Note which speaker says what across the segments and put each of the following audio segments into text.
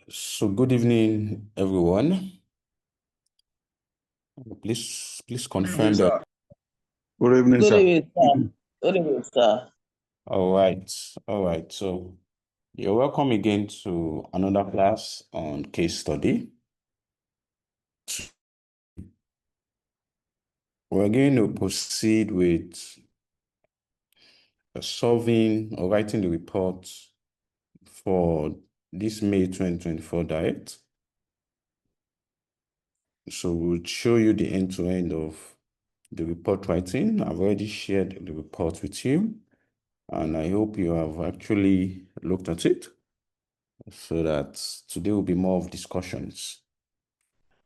Speaker 1: So good evening, everyone. Please
Speaker 2: Good evening,
Speaker 1: confirm that.
Speaker 2: sir. Good evening,
Speaker 3: Good
Speaker 2: sir.
Speaker 3: evening, sir. Good evening, sir.
Speaker 1: All right. So you're welcome again to another class on case study. We're going to proceed with solving or writing the report for this May 2024 diet. So we'll show you the end-to-end of the report writing. I've already shared the report with you, and I hope you have actually looked at it, so that today will be more of discussions.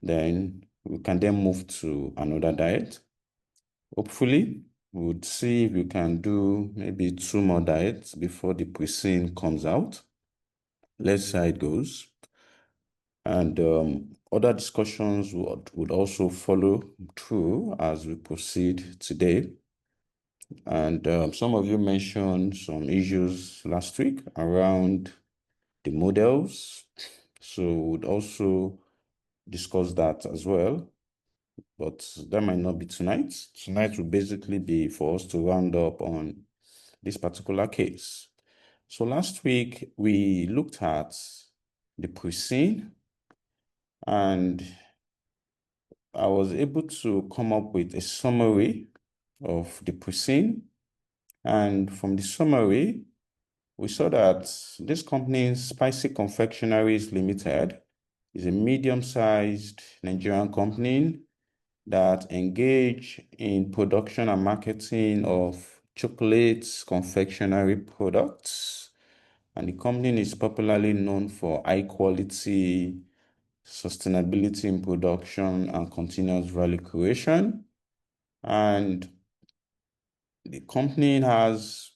Speaker 1: Then we can then move to another diet. Hopefully, we would see if we can do maybe 2 more diets before the pre-scene comes out. Let's see how it goes. And other discussions would also follow through as we proceed today. And some of you mentioned some issues last week around the models. So we'd also discuss that as well, but that might not be tonight. Tonight will basically be for us to round up on this particular case. So last week we looked at the pre-scene, and I was able to come up with a summary of the pre-scene. And from the summary, we saw that this company, Spicy Confectionaries Limited, is a medium-sized Nigerian company that engage in production and marketing of chocolates, confectionery products. And the company is popularly known for high quality, sustainability in production, and continuous value creation. And the company has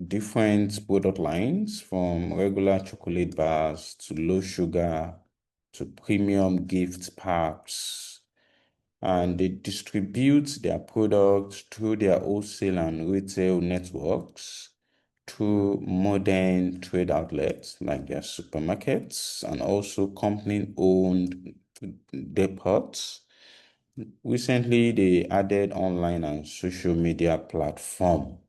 Speaker 1: different product lines, from regular chocolate bars to low sugar to premium gift packs, and they distribute their products through their wholesale and retail networks through modern trade outlets like their supermarkets and also company-owned depots. Recently, they added online and social media platform.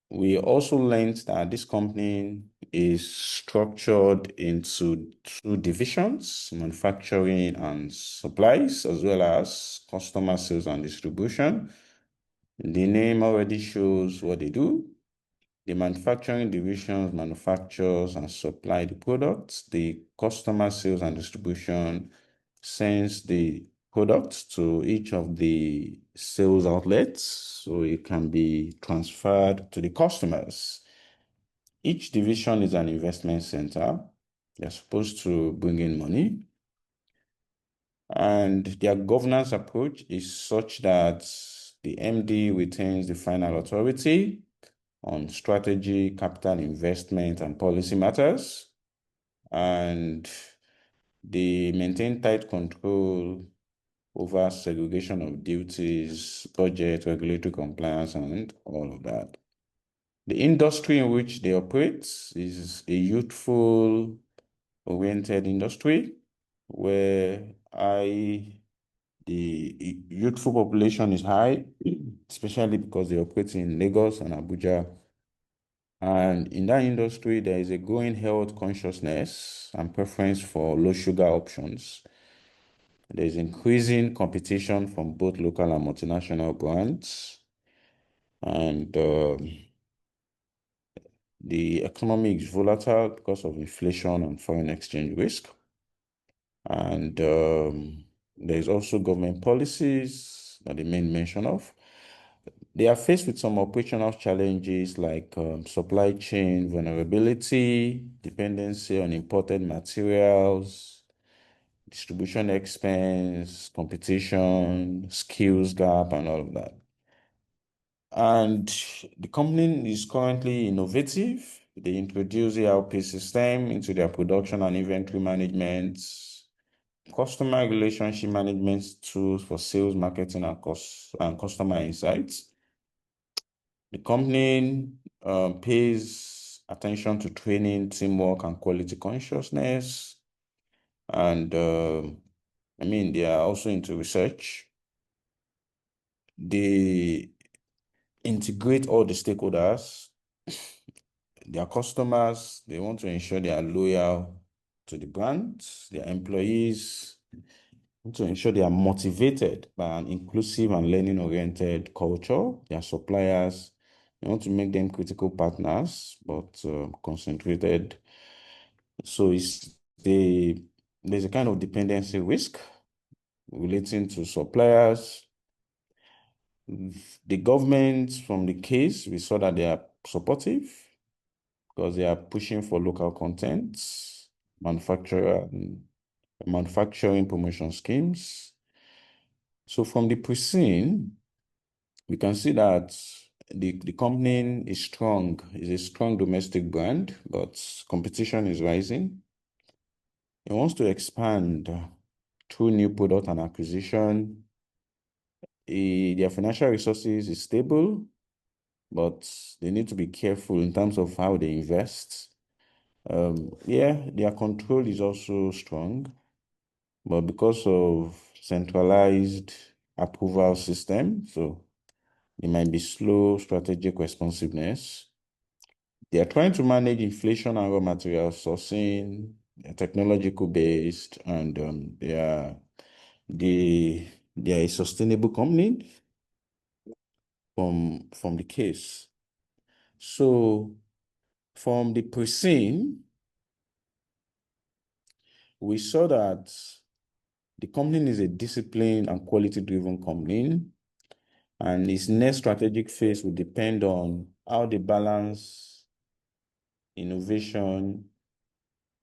Speaker 1: We also learned that this company is structured into 2 divisions, manufacturing and supplies, as well as customer sales and distribution. The name already shows what they do. The manufacturing division manufactures and supply the products. The customer sales and distribution sends the products to each of the sales outlets so it can be transferred to the customers. Each division is an investment center. They're supposed to bring in money. And their governance approach is such that the MD retains the final authority on strategy, capital investment, and policy matters. And they maintain tight control over segregation of duties, budget, regulatory compliance, and all of that. The industry in which they operate is a youthful oriented industry where the youthful population is high, especially because they operate in Lagos and Abuja. And in that industry, there is a growing health consciousness and preference for low sugar options. There is increasing competition from both local and multinational brands. And the economy is volatile because of inflation and foreign exchange risk. And there's also government policies that they made mention of. They are faced with some operational challenges like supply chain vulnerability, dependency on imported materials, distribution expense, competition, skills gap, and all of that. And the company is currently innovative. They introduce ERP system into their production and inventory management, customer relationship management tools for sales, marketing, and customer insights. The company pays attention to training, teamwork, and quality consciousness. And they are also into research. They integrate all the stakeholders, their customers. They want to ensure they are loyal to the brand, their employees, to ensure they are motivated by an inclusive and learning-oriented culture, their suppliers. They want to make them critical partners, but concentrated. So there's a kind of dependency risk relating to suppliers. The government, from the case, we saw that they are supportive because they are pushing for local content, manufacturing promotion schemes. So from the pre-scene, we can see that the company is strong, is a strong domestic brand, but competition is rising. It wants to expand through new product and acquisition. Their financial resources is stable, but they need to be careful in terms of how they invest. Their control is also strong, but because of centralized approval system, so it might be slow strategic responsiveness. They are trying to manage inflation and raw material sourcing, technological based, and they are a sustainable company from the case. So from the pre-scene, we saw that the company is a disciplined and quality-driven company, and its next strategic phase will depend on how they balance innovation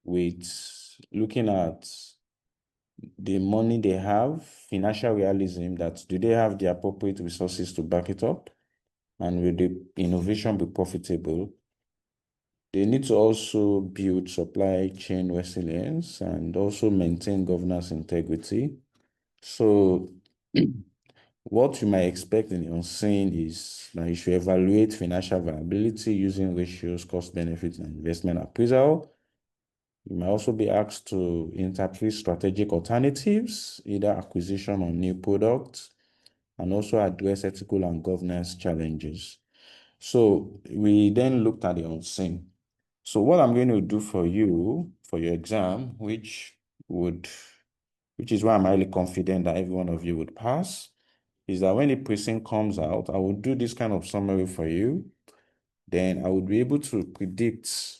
Speaker 1: with looking at the money they have, financial realism, that do they have the appropriate resources to back it up, and will the innovation be profitable? They need to also build supply chain resilience and also maintain governance integrity. So what you might expect in the unseen is that you should evaluate financial viability using ratios, cost benefits, and investment appraisal. You might also be asked to interpret strategic alternatives, either acquisition or new products, and also address ethical and governance challenges. So we then looked at the unseen. So what I'm going to do for you, for your exam, which is why I'm highly confident that every one of you would pass, is that when the pre-scene comes out, I will do this kind of summary for you. Then I would be able to predict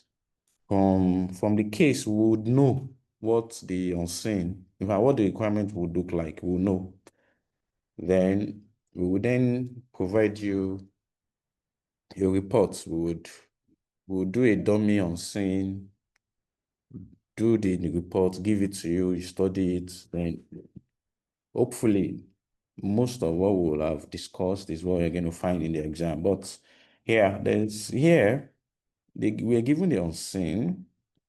Speaker 1: from the case, we would know what the unseen, in fact, what the requirement would look like, we'll know. Then we would then provide you your reports. We would do a dummy unseen, do the report, give it to you, you study it, then hopefully most of what we will have discussed is what you're going to find in the exam. But we are given the unseen,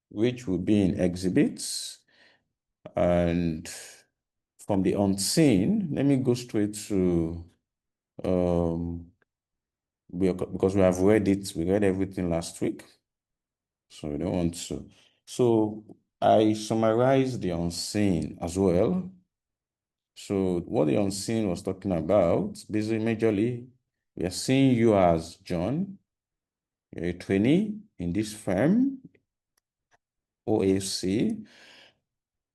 Speaker 1: which will be in exhibits. And from the unseen, let me go straight to because we have read it, we read everything last week, so we don't want to. So I summarized the unseen as well. So what the unseen was talking about, basically, majorly, we are seeing you as John, you're a trainee in this firm, OAC,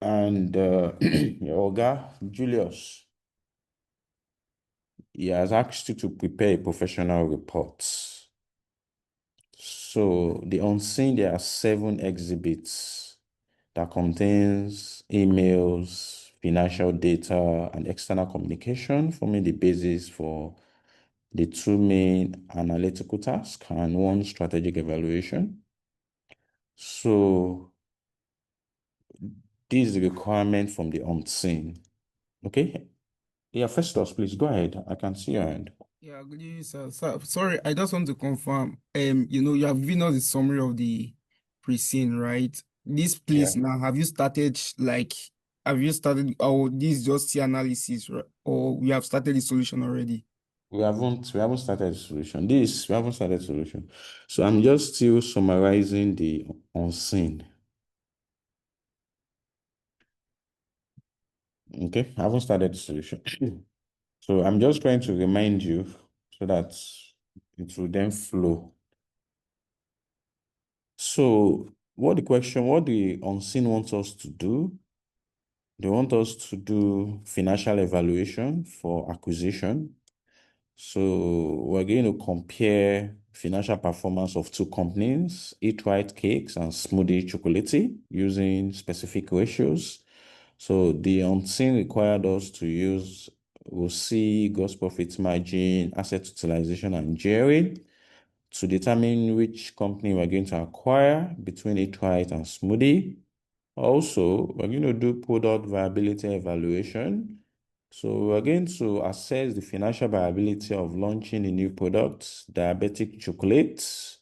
Speaker 1: and your Oga, Julius, he has asked you to prepare a professional report. So the unseen, there are 7 exhibits that contains emails, financial data, and external communication, forming the basis for the 2 main analytical tasks and 1 strategic evaluation. So this is the requirement from the unseen. Okay. Yeah, Festus, please go ahead. I can see your hand.
Speaker 4: Yeah, good evening, sir. Sorry, I just want to confirm. You have given us a summary of the pre-scene, right? This place
Speaker 1: Yeah.
Speaker 4: now, have you started, or this is just the analysis, right? Or we have started the solution already?
Speaker 1: We haven't started the solution. We haven't started the solution. So I'm just still summarizing the unseen. Okay, I haven't started the solution. So I'm just trying to remind you so that it will then flow. So what the unseen wants us to do, they want us to do financial evaluation for acquisition. So we're going to compare financial performance of two companies, Eat Right Cakes and Smoothie Chocolate, using specific ratios. So the unseen required us to use ROCE, gross profit margin, asset utilization, and gearing to determine which company we're going to acquire between Eat Right and Smoothie. Also, we're going to do product viability evaluation. So we're going to assess the financial viability of launching a new product, diabetic chocolates.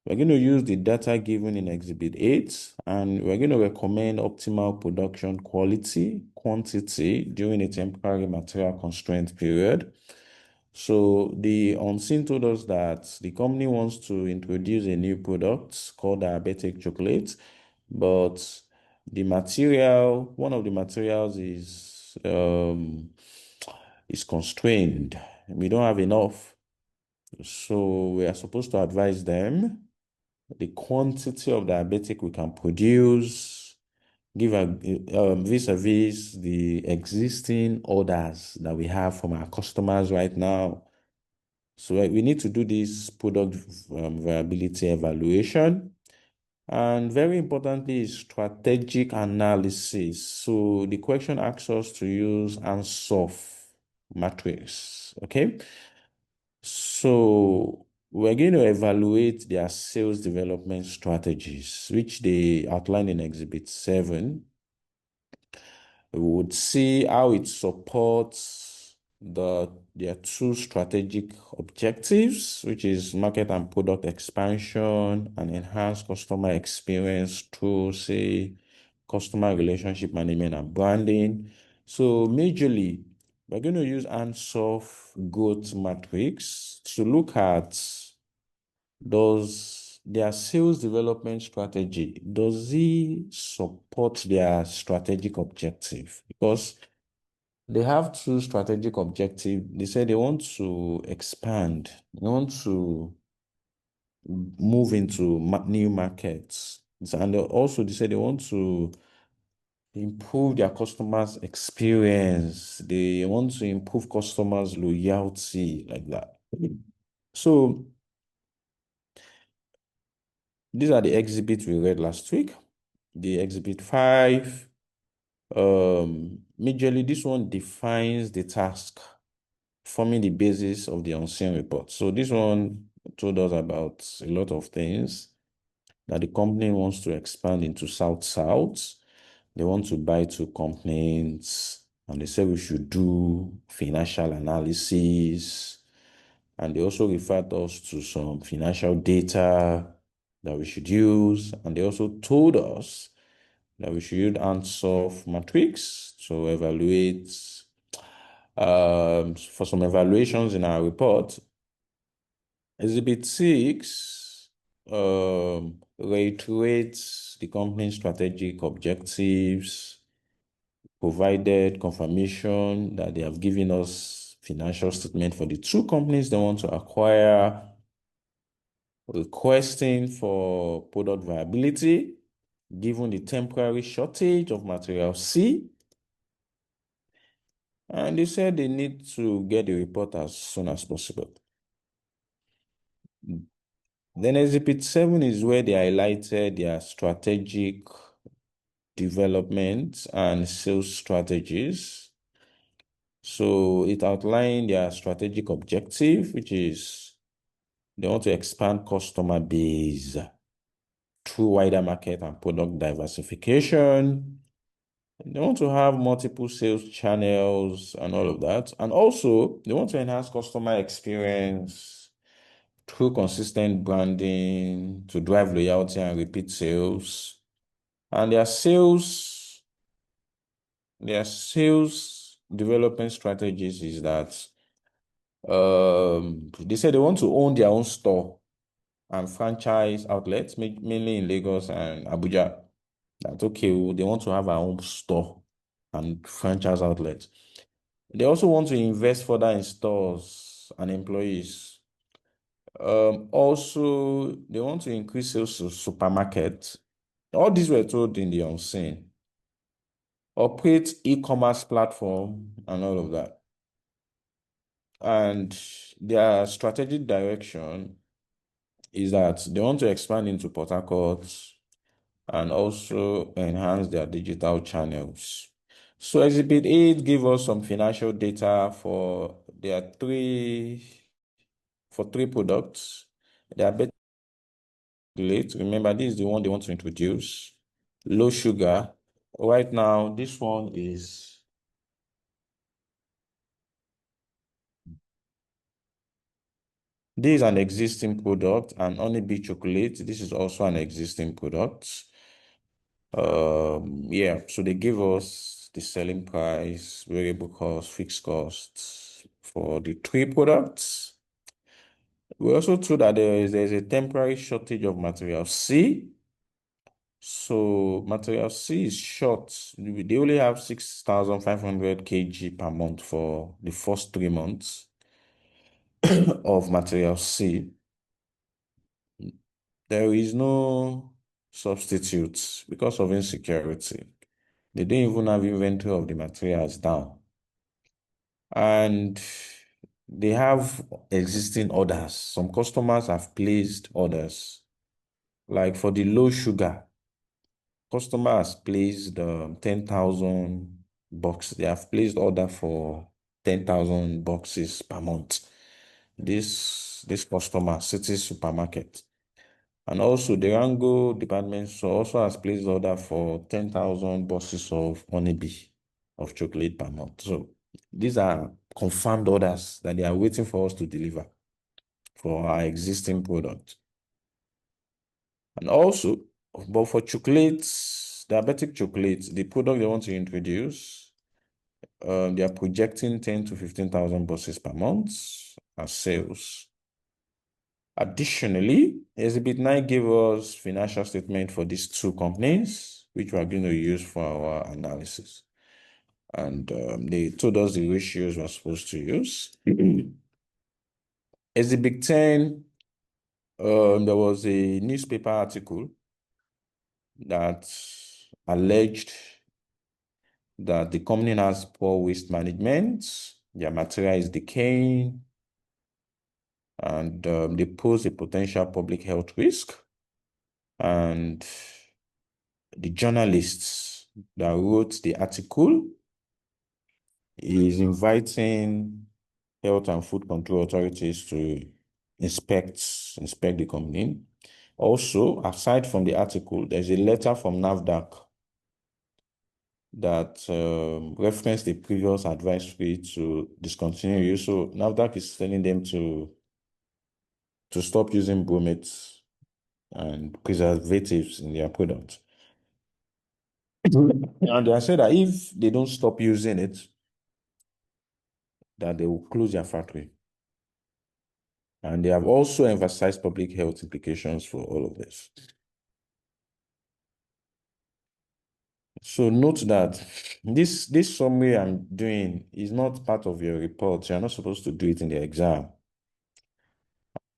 Speaker 1: We're going to use the data given in Exhibit 8, and we're going to recommend optimal production quantity during a temporary material constraint period. So the unseen told us that the company wants to introduce a new product called diabetic chocolate, but one of the materials is constrained. We don't have enough. So we are supposed to advise them the quantity of diabetic we can produce, vis-a-vis the existing orders that we have from our customers right now. So we need to do this product viability evaluation. And very importantly, is strategic analysis. So the question asks us to use Ansoff matrix, okay? So we're going to evaluate their sales development strategies, which they outline in Exhibit 7. We would see how it supports their two strategic objectives, which is market and product expansion and enhance customer experience through, say, customer relationship management and branding. So majorly, we're going to use Ansoff growth matrix to look at their sales development strategy, does it support their strategic objective? Because they have two strategic objectives. They say they want to expand, they want to move into new markets. And also they say they want to improve their customers' experience. They want to improve customers' loyalty, like that. So these are the exhibits we read last week. The Exhibit 5, majorly this one defines the task, forming the basis of the unseen report. So this one told us about a lot of things, that the company wants to expand into South-South. They want to buy two companies, and they said we should do financial analysis. And they also referred us to some financial data that we should use. And they also told us that we should use Ansoff matrix to evaluate for some evaluations in our report. Exhibit 6 reiterates the company's strategic objectives, provided confirmation that they have given us financial statement for the two companies they want to acquire, requesting for product viability, given the temporary shortage of material C. And they said they need to get the report as soon as possible. Then Exhibit 7 is where they highlighted their strategic development and sales strategies. So it outlined their strategic objective, which is they want to expand customer base through wider market and product diversification. They want to have multiple sales channels and all of that. And also, they want to enhance customer experience through consistent branding to drive loyalty and repeat sales. And their sales development strategies is that They said they want to own their own store and franchise outlets, mainly in Lagos and Abuja. That's okay. They want to have our own store and franchise outlets. They also want to invest further in stores and employees. Also, they want to increase sales to supermarkets. All these were told in the unseen. Operate e-commerce platform and all of that. And their strategic direction is that they want to expand into Port Harcourt and also enhance their digital channels. So Exhibit 8 gave us some financial data for three products. They are better late. Remember, this is the one they want to introduce. Low sugar. Right now, this one is an existing product, and Honeybee chocolate. This is also an existing product. Yeah, so they give us the selling price, variable cost, fixed costs for the three products. We also told that there's a temporary shortage of material C. So material C is short. They only have 6,500 kg per month for the first 3 months of material C. There is no substitutes because of insecurity. They don't even have inventory of the materials down. And they have existing orders. Some customers have placed orders. Like for the low sugar, customer has placed 10,000 boxes. They have placed order for 10,000 boxes per month. This customer, City Supermarket. And also, the Rango department store also has placed order for 10,000 boxes of Honeybee of chocolate per month. So these are confirmed orders that they are waiting for us to deliver for our existing product. And also, but for chocolates, diabetic chocolates, the product they want to introduce, they are projecting 10 to 15,000 boxes per month as sales. Additionally, Exhibit 9 gave us financial statement for these two companies, which we are going to use for our analysis. And they told us the ratios we're supposed to use. Exhibit 10, there was a newspaper article that alleged that the company has poor waste management, their material is decaying, and they pose a potential public health risk. And the journalists that wrote the article is inviting health and food control authorities to inspect the company. Also, aside from the article, there's a letter from NAFDAC that referenced the previous advisory to discontinue use. So NAFDAC is telling them to stop using bromates and preservatives in their products. And they said that if they don't stop using it, that they will close their factory. And they have also emphasized public health implications for all of this. So note that this summary I'm doing is not part of your report. You're not supposed to do it in the exam.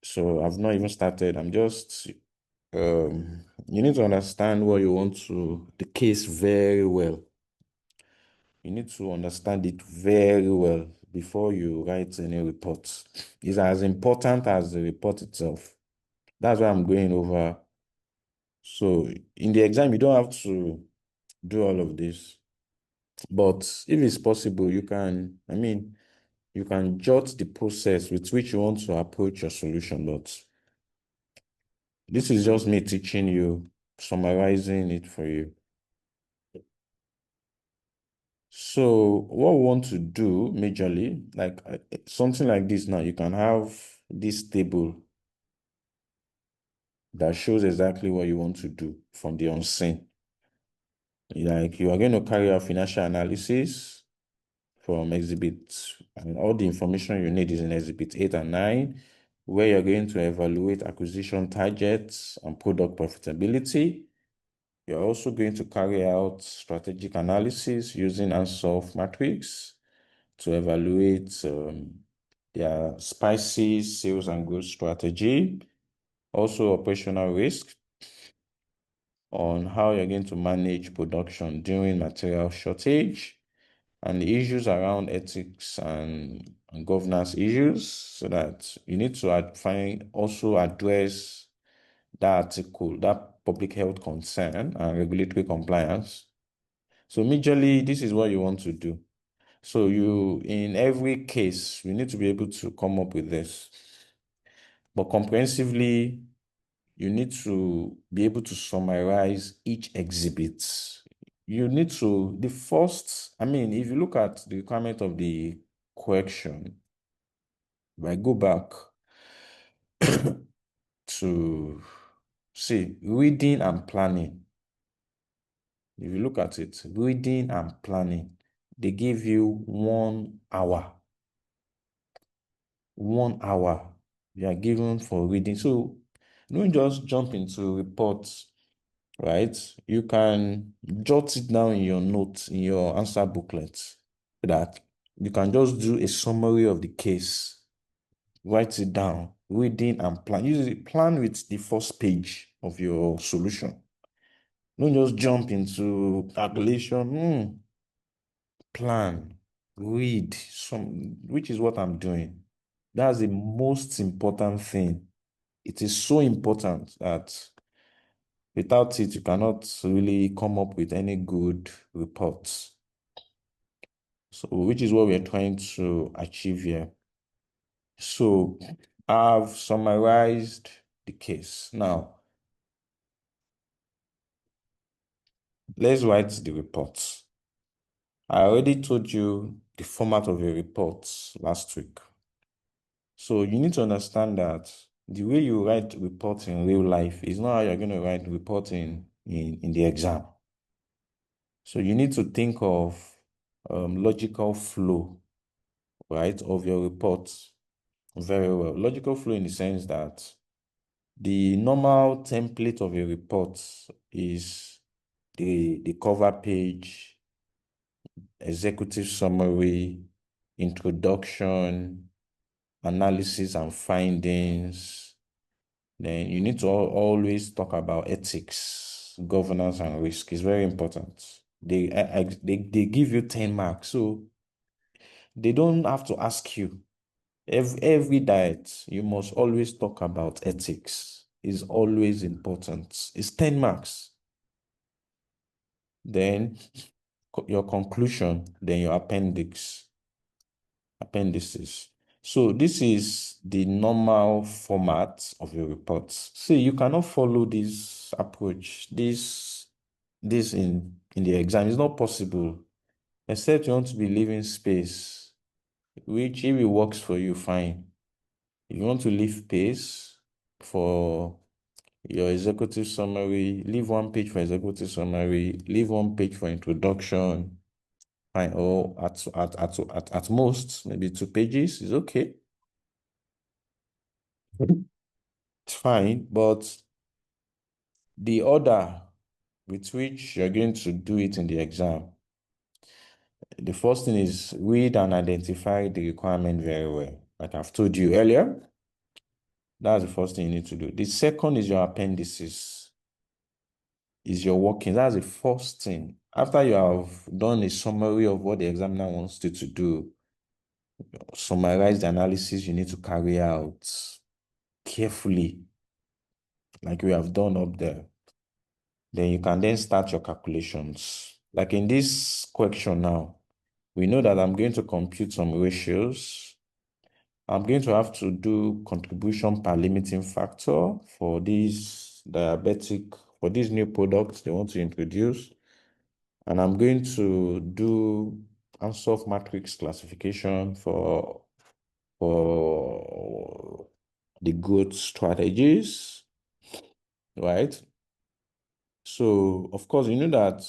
Speaker 1: So I've not even started. I'm just, you need to understand what you want the case very well. You need to understand it very well before you write any report. It's as important as the report itself. That's why I'm going over. So in the exam, you don't have to do all of this. But if it's possible, you can jot the process with which you want to approach your solution. But this is just me teaching you, summarizing it for you. So what we want to do majorly, like something like this now, you can have this table that shows exactly what you want to do from the unseen. Like you are going to carry out financial analysis from exhibit, and all the information you need is in exhibit 8 and 9, where you're going to evaluate acquisition targets and product profitability. You're also going to carry out strategic analysis using Ansoff matrix to evaluate their spices, sales and growth strategy, also operational risk on how you're going to manage production during material shortage, and the issues around ethics and governance issues, so that you need to also address that article, that public health concern and regulatory compliance. So majorly, this is what you want to do. So in every case, you need to be able to come up with this. But comprehensively, you need to be able to summarize each exhibit. You need to, if you look at the requirement of the question, if I go back to see reading and planning, if you look at it, reading and planning, they give you 1 hour. 1 hour you are given for reading. So don't just jump into reports, right? You can jot it down in your notes, in your answer booklet, so that you can just do a summary of the case, write it down, reading and plan. Usually plan with the first page of your solution. Don't just jump into calculation. Plan, read which is what I'm doing. That's the most important thing. It is so important that without it, you cannot really come up with any good reports. So, which is what we're trying to achieve here. So, I've summarized the case. Now, let's write the reports. I already told you the format of your reports last week. So you need to understand that the way you write reports in real life is not how you're going to write reports in the exam. So you need to think of logical flow, right, of your reports very well. Logical flow in the sense that the normal template of a report is the cover page, executive summary, introduction, analysis and findings. Then you need to always talk about ethics, governance, and risk. It's very important. They give you 10 marks, so they don't have to ask you. Every diet, you must always talk about ethics. Is always important. It's 10 marks. Then your conclusion, then your appendices. So this is the normal format of your reports. See, you cannot follow this approach, this in the exam. It's not possible, except you want to be leaving space, which if it works for you, fine. If you want to leave space for your executive summary, leave 1 page for executive summary, leave 1 page for introduction, fine, or at most, maybe 2 pages is okay. It's fine, but the order with which you're going to do it in the exam, the first thing is read and identify the requirement very well. Like I've told you earlier, that's the first thing you need to do. The second is your appendices, is your working. That's the first thing. After you have done a summary of what the examiner wants you to do, summarize the analysis you need to carry out carefully, like we have done up there. Then you can then start your calculations. Like in this question now, we know that I'm going to compute some ratios. I'm going to have to do contribution per limiting factor for these new products they want to introduce. And I'm going to do Ansoff matrix classification for the growth strategies, right? So, of course, you know that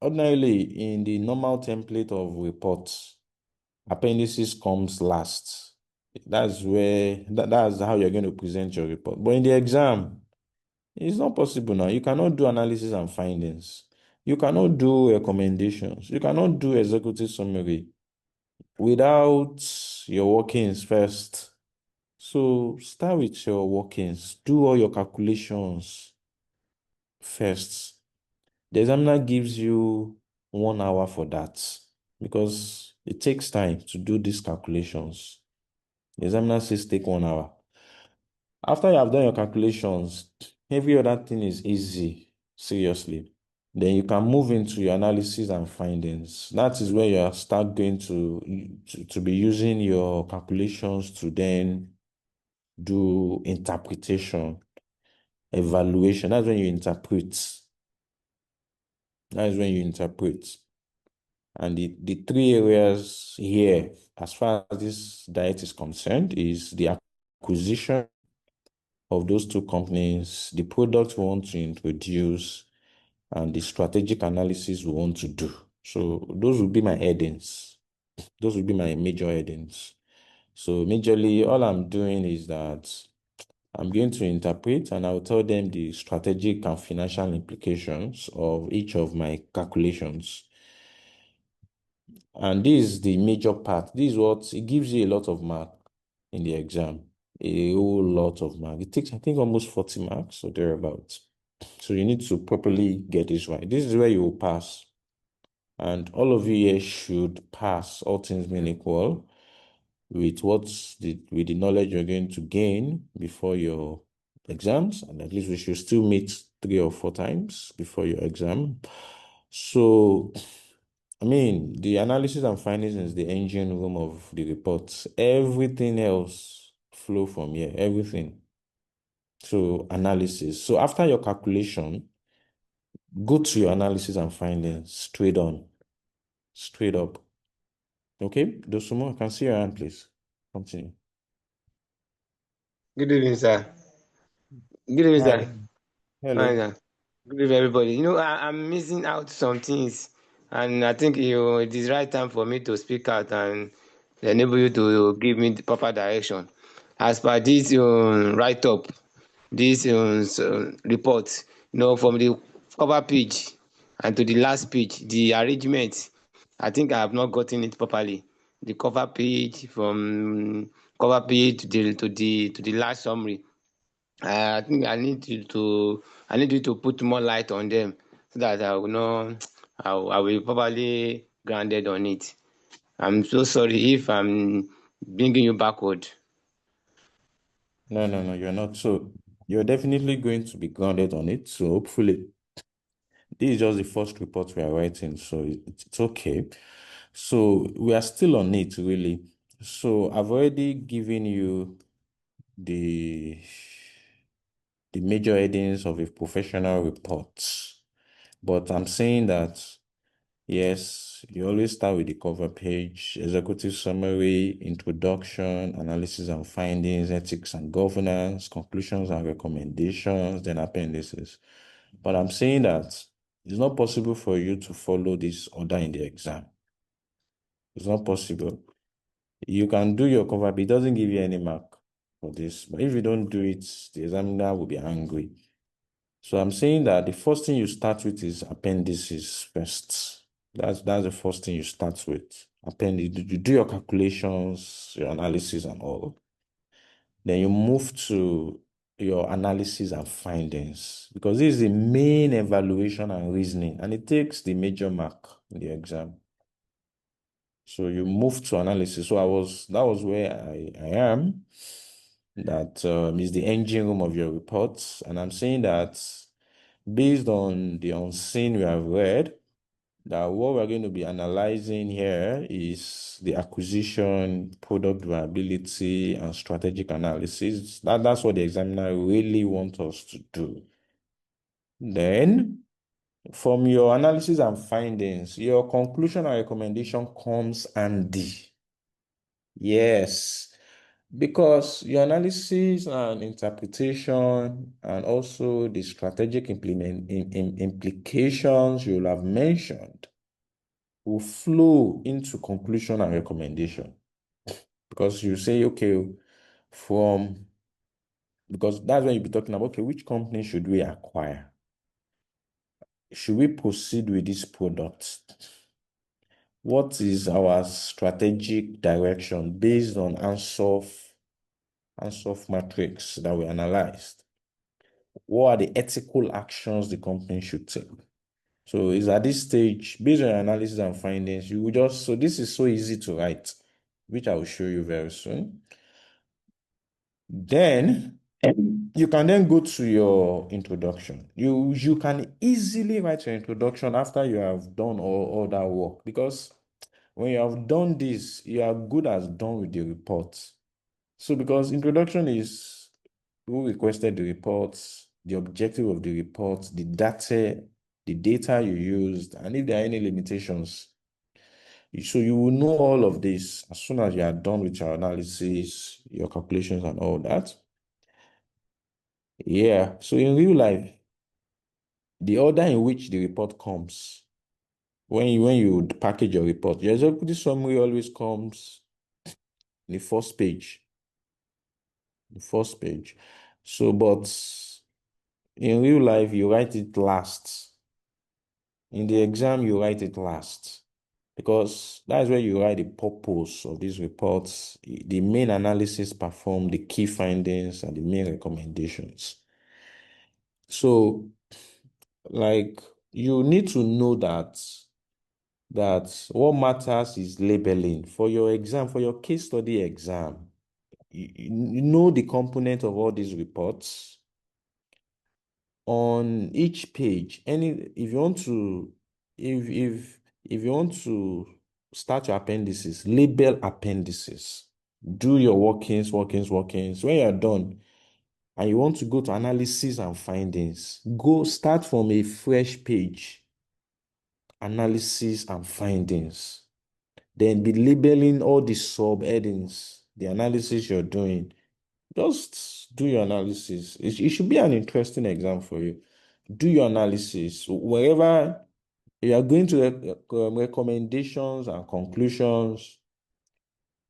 Speaker 1: ordinarily in the normal template of reports, appendices comes last. That's how you're going to present your report. But in the exam, it's not possible now. You cannot do analysis and findings. You cannot do recommendations. You cannot do executive summary without your workings first. So start with your workings. Do all your calculations first. The examiner gives you 1 hour for that because it takes time to do these calculations. The examiner says take 1 hour. After you have done your calculations, every other thing is easy, seriously. Then you can move into your analysis and findings. That is where you start going to be using your calculations to then do interpretation, evaluation. That's when you interpret. That is when you interpret. And the three areas here, as far as this diet is concerned, is the acquisition of those two companies, the product we want to introduce, and the strategic analysis we want to do. So those will be my headings. Those will be my major headings. So majorly, all I'm doing is that I'm going to interpret and I'll tell them the strategic and financial implications of each of my calculations. And this is the major part. This is what it gives you a lot of mark in the exam. A whole lot of mark. It takes, I think, almost 40 marks or thereabouts. So you need to properly get this right. This is where you will pass. And all of you here should pass, all things being equal, with with the knowledge you're going to gain before your exams. And at least we should still meet 3 or 4 times before your exam. So I mean, the analysis and findings is the engine room of the reports. Everything else flow from here, everything. So analysis. So after your calculation, go to your analysis and findings straight on, straight up. Okay, Dosumo, I can see your hand, please. Continue.
Speaker 5: Good evening, sir. Good evening,
Speaker 1: Hi.
Speaker 5: sir.
Speaker 1: Hello.
Speaker 5: Hi, sir. Good evening, everybody. I'm missing out some things, and I think it is right time for me to speak out and enable you to give me the proper direction. As per this write-up, this report, from the cover page and to the last page, the arrangement, I think I have not gotten it properly. The cover page from cover page to the last summary. I think I need you to put more light on them so that I will know I will probably grounded on it. I'm so sorry if I'm bringing you backward.
Speaker 1: No, you're not. So you're definitely going to be grounded on it. So hopefully, this is just the first report we are writing, so it's okay. So we are still on it, really. So I've already given you the major headings of a professional report. But I'm saying that, yes, you always start with the cover page, executive summary, introduction, analysis and findings, ethics and governance, conclusions and recommendations, then appendices. But I'm saying that it's not possible for you to follow this order in the exam. It's not possible. You can do your cover, but it doesn't give you any mark for this. But if you don't do it, the examiner will be angry. So I'm saying that the first thing you start with is appendices first. That's the first thing you start with. Appendix. You do your calculations, your analysis and all. Then you move to your analysis and findings because this is the main evaluation and reasoning, and it takes the major mark in the exam. So you move to analysis. So that was where I am. That is the engine room of your reports. And I'm saying that based on the unseen we have read, that what we're going to be analyzing here is the acquisition, product viability, and strategic analysis. That's what the examiner really wants us to do. Then, from your analysis and findings, your conclusion and recommendation comes handy. Yes, Because your analysis and interpretation and also the strategic implications you'll have mentioned will flow into conclusion and recommendation. Because you say, okay, because that's when you'll be talking about, okay, which company should we acquire? Should we proceed with this product? What is our strategic direction based on Ansoff matrix that we analyzed? What are the ethical actions the company should take? So it's at this stage, based on your analysis and findings, you will just, so this is so easy to write, which I will show you very soon. Then you can then go to your introduction. You can easily write your introduction after you have done all that work, because when you have done this, you are good as done with the report. So because introduction is who requested the reports, the objective of the report, the data you used, and if there are any limitations. So you will know all of this as soon as you are done with your analysis, your calculations, and all that. Yeah. So in real life, the order in which the report comes, when you package your report, your executive summary always comes in the first page. So, but in real life, you write it last. In the exam, you write it last, because that's where you write the purpose of these reports, the main analysis performed, the key findings, and the main recommendations. So, like, you need to know that what matters is labeling. For your exam, for your case study exam, you know the component of all these reports. On each page, if you want to start your appendices, label appendices. Do your workings. When you're done and you want to go to analysis and findings, start from a fresh page. Analysis and findings. Then be labeling all the subheadings, the analysis you're doing. Just do your analysis. It should be an interesting exam for you. Do your analysis. Wherever you are going to recommendations and conclusions,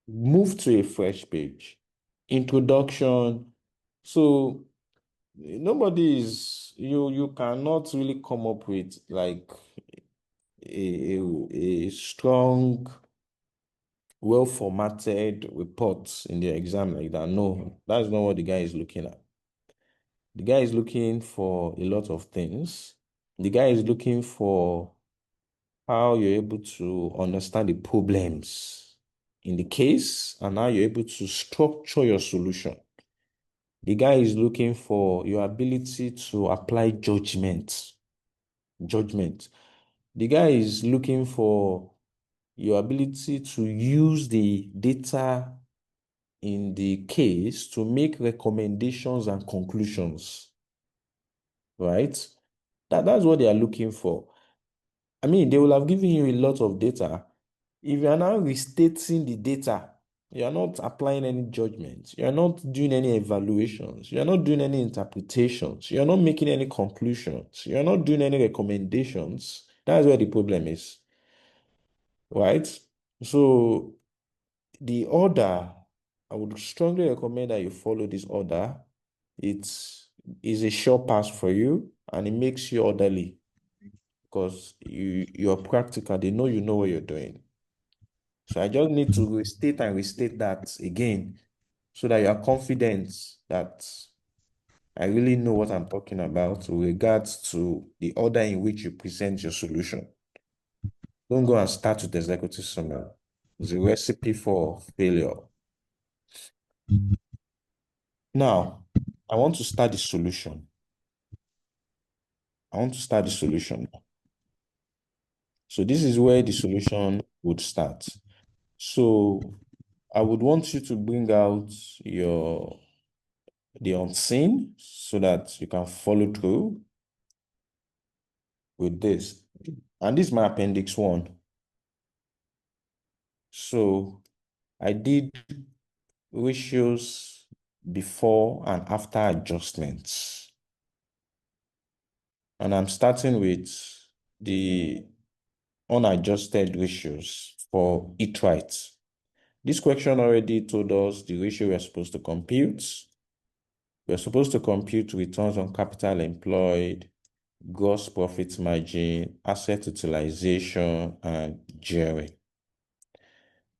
Speaker 1: move to a fresh page. Introduction. So you cannot really come up with like a strong, well-formatted report in the exam like that. No, that's not what the guy is looking at. The guy is looking for a lot of things. The guy is looking for how you're able to understand the problems in the case and how you're able to structure your solution. The guy is looking for your ability to apply judgment. The guy is looking for your ability to use the data in the case to make recommendations and conclusions, right? That's what they are looking for. I mean, they will have given you a lot of data. If you are now restating the data, you are not applying any judgments, you are not doing any evaluations, you are not doing any interpretations, you are not making any conclusions, you are not doing any recommendations. That's where the problem is, right? So the order, I would strongly recommend that you follow this order. It is a sure pass for you and it makes you orderly because you're practical. They know you know what you're doing. So I just need to restate that again so that you are confident that I really know what I'm talking about with regards to the order in which you present your solution. Don't go and start with executive summary. It's a recipe for failure. Now, I want to start the solution. So this is where the solution would start. So I would want you to bring out the unseen so that you can follow through with this. And this is my appendix 1. So I did ratios before and after adjustments. And I'm starting with the unadjusted ratios for eTrite. This question already told us the ratio we're supposed to compute. We're supposed to compute returns on capital employed, gross profit margin, asset utilization, and gearing.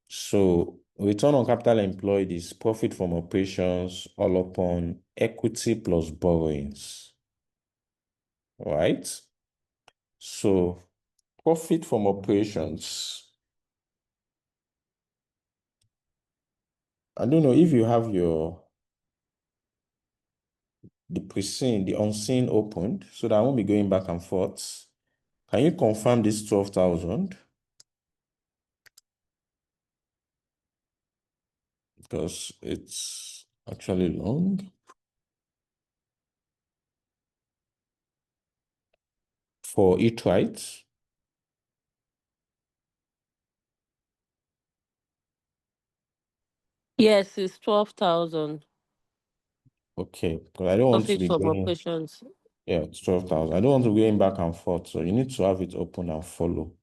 Speaker 1: So return on capital employed is profit from operations all upon equity plus borrowings, right? So profit from operations, I don't know if you have the unseen opened, so that I won't be going back and forth. Can you confirm this 12,000? Because it's actually long. For eTrite,
Speaker 6: Yes, it's 12,000
Speaker 1: okay, because I don't want to
Speaker 6: profit
Speaker 1: be
Speaker 6: from
Speaker 1: going,
Speaker 6: operations.
Speaker 1: yeah, it's 12,000. I don't want to be going back and forth, so you need to have it open and follow.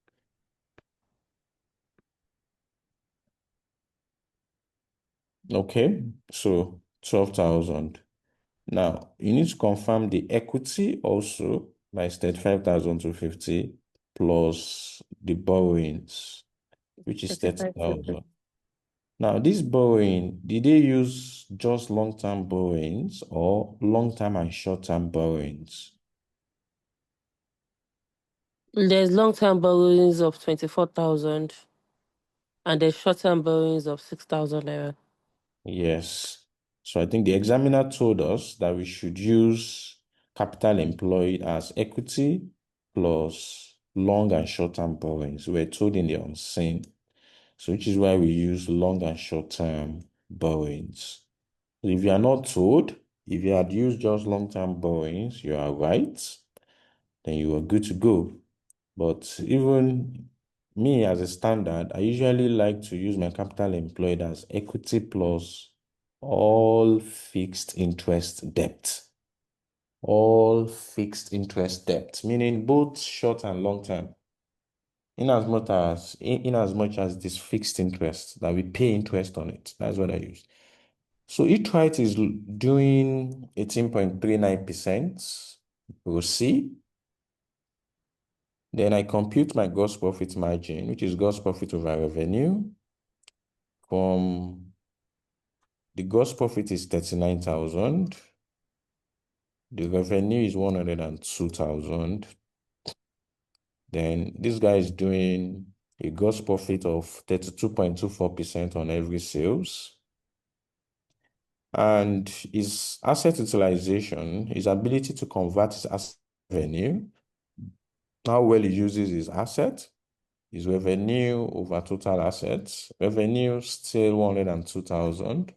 Speaker 1: Okay, so 12,000. Now, you need to confirm the equity also by 35,250 plus the borrowings, which is
Speaker 6: 35,000.
Speaker 1: 30,000. Now, this borrowing, did they use just long-term borrowings or long-term and short-term borrowings?
Speaker 6: There's long-term borrowings of 24,000 and there's short-term borrowings of 6,000 naira.
Speaker 1: Yes. So I think the examiner told us that we should use capital employed as equity plus long and short-term borrowings. We're told in the unseen. So which is why we use long and short-term borrowings. So if you are not told, if you had used just long-term borrowings, you are right, then you are good to go. But even me as a standard, I usually like to use my capital employed as equity plus all fixed interest debt. All fixed interest debt, meaning both short and long term. In as much as this fixed interest that we pay interest on it. That's what I use. So eTrite is doing 18.39%. We'll see. Then I compute my gross profit margin, which is gross profit over revenue. From the gross profit is 39,000. The revenue is 102,000. Then this guy is doing a gross profit of 32.24% on every sales. And his asset utilization, his ability to convert his asset revenue, how well he uses his asset, his revenue over total assets. Revenue still 102,000.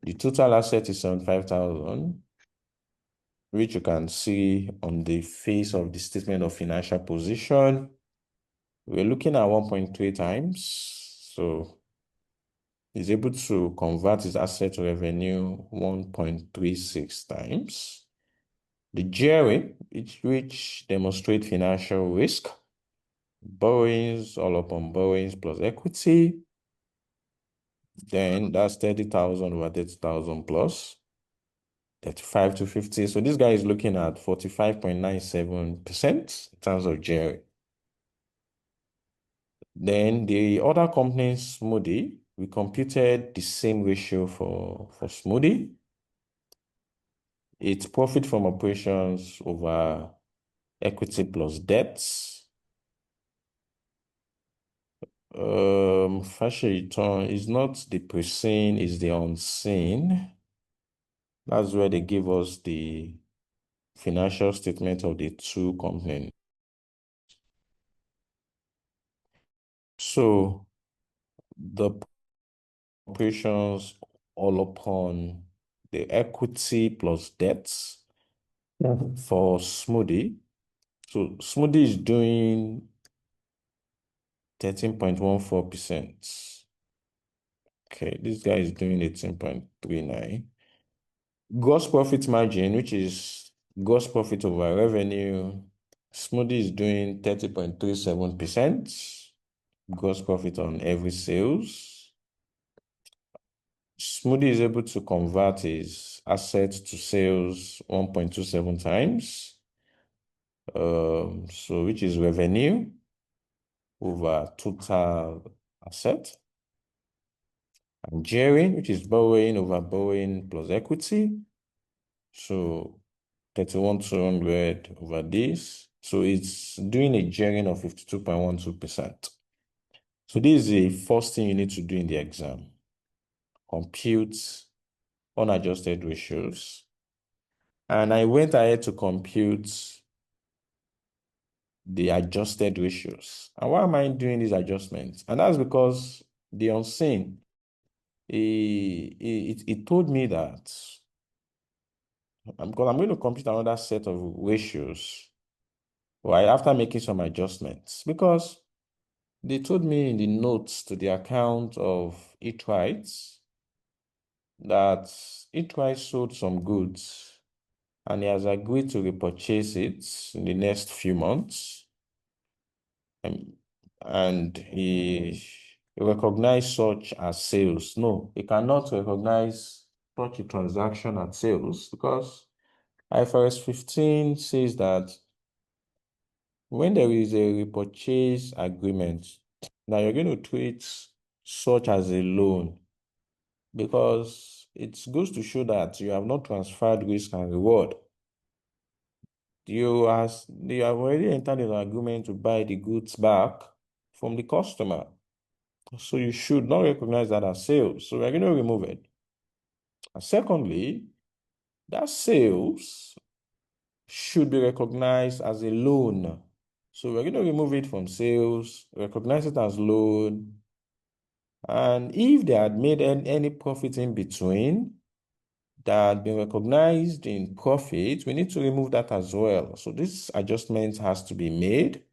Speaker 1: The total asset is 75,000, which you can see on the face of the statement of financial position. We're looking at 1.3 times. So he's able to convert his asset to revenue 1.36 times. The gearing, which demonstrate financial risk, borrowings all upon borrowings plus equity. Then that's 30,000 over 30,000 plus 35 to 50. So this guy is looking at 45.97% in terms of gearing. Then the other company, Smoothie, we computed the same ratio for Smoothie. It's profit from operations over equity plus debts. Financial return is not the preseen, it's the unseen. That's where they give us the financial statement of the two companies. So the operations all upon the equity plus debts for Smoothie. So Smoothie is doing 13.14%. Okay, this guy is doing 18.39. Gross profit margin, which is gross profit over revenue, Smoothie is doing 30.37% gross profit on every sales. Smoothie is able to convert his assets to sales 1.27 times. So which is revenue over total asset. And gearing, which is borrowing over borrowing plus equity. So 31,200 over this. So it's doing a gearing of 52.12%. So this is the first thing you need to do in the exam. Compute unadjusted ratios. And I went ahead to compute the adjusted ratios. And why am I doing these adjustments? And that's because the unseen, it told me that because I'm going to compute another set of ratios, right, after making some adjustments, because they told me in the notes to the account of Eatright that Eatright sold some goods and he has agreed to repurchase it in the next few months. And he recognized such as sales. No, he cannot recognize such a transaction as sales because IFRS 15 says that when there is a repurchase agreement, now you're going to treat such as a loan because it goes to show that you have not transferred risk and reward. You have already entered an agreement to buy the goods back from the customer. So you should not recognize that as sales. So we're going to remove it. And secondly, that sales should be recognized as a loan. So we're going to remove it from sales, recognize it as loan. And if they had made any profit in between that had been recognized in profit, we need to remove that as well. So this adjustment has to be made.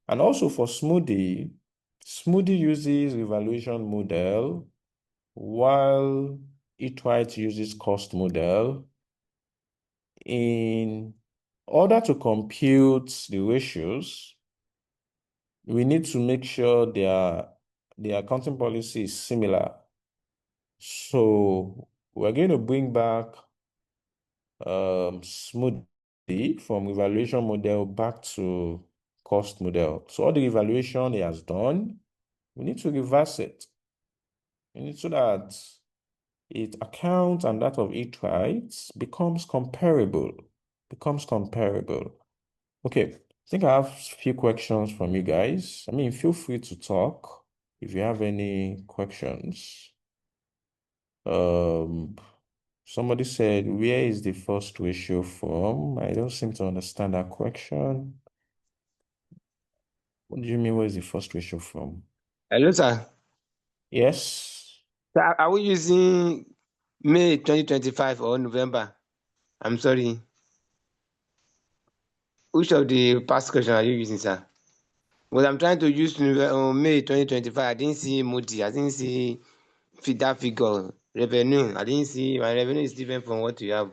Speaker 1: And also for Smoothie, Smoothie uses revaluation model while Eatright uses cost model. In order to compute the ratios, we need to make sure the accounting policy is similar. So we're going to bring back Smoothie from evaluation model back to cost model. So all the evaluation he has done, we need to reverse it. We need so that its account and that of Eatright becomes comparable. Okay, I think I have a few questions from you guys. I mean, feel free to talk if you have any questions. Somebody said, where is the first ratio from? I don't seem to understand that question. What do you mean, where is the first ratio from?
Speaker 5: Hello, sir.
Speaker 1: Yes.
Speaker 5: Sir, are we using May 2025 or November? I'm sorry. Which of the past questions are you using, sir? Well, I'm trying to use May 2025. I didn't see Moody. I didn't see that figure. Revenue. I didn't see. My revenue is different from what you have.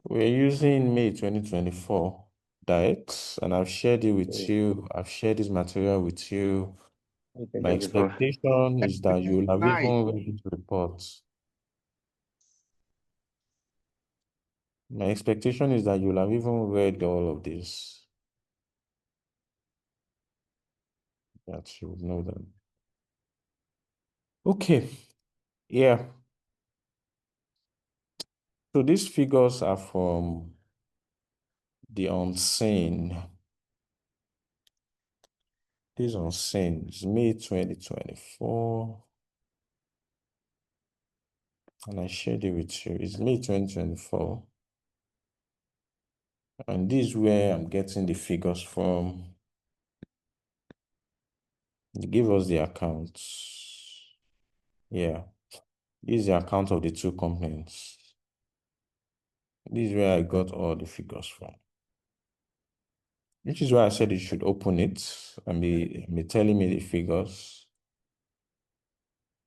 Speaker 1: We're using May 2024 diet, and I've shared it with you. I've shared this material with you. My
Speaker 5: 2024.
Speaker 1: expectation is that you'll have
Speaker 4: Nice.
Speaker 1: even read this report. My expectation is that you'll have even read all of this. That you would know them. Okay. Yeah. So these figures are from the unseen. This unseen is May 2024. And I shared it with you. It's May 2024. And this is where I'm getting the figures from. They give us the accounts. Yeah. This is the account of the two companies. This is where I got all the figures from. which is why I said you should open it and be telling me the figures.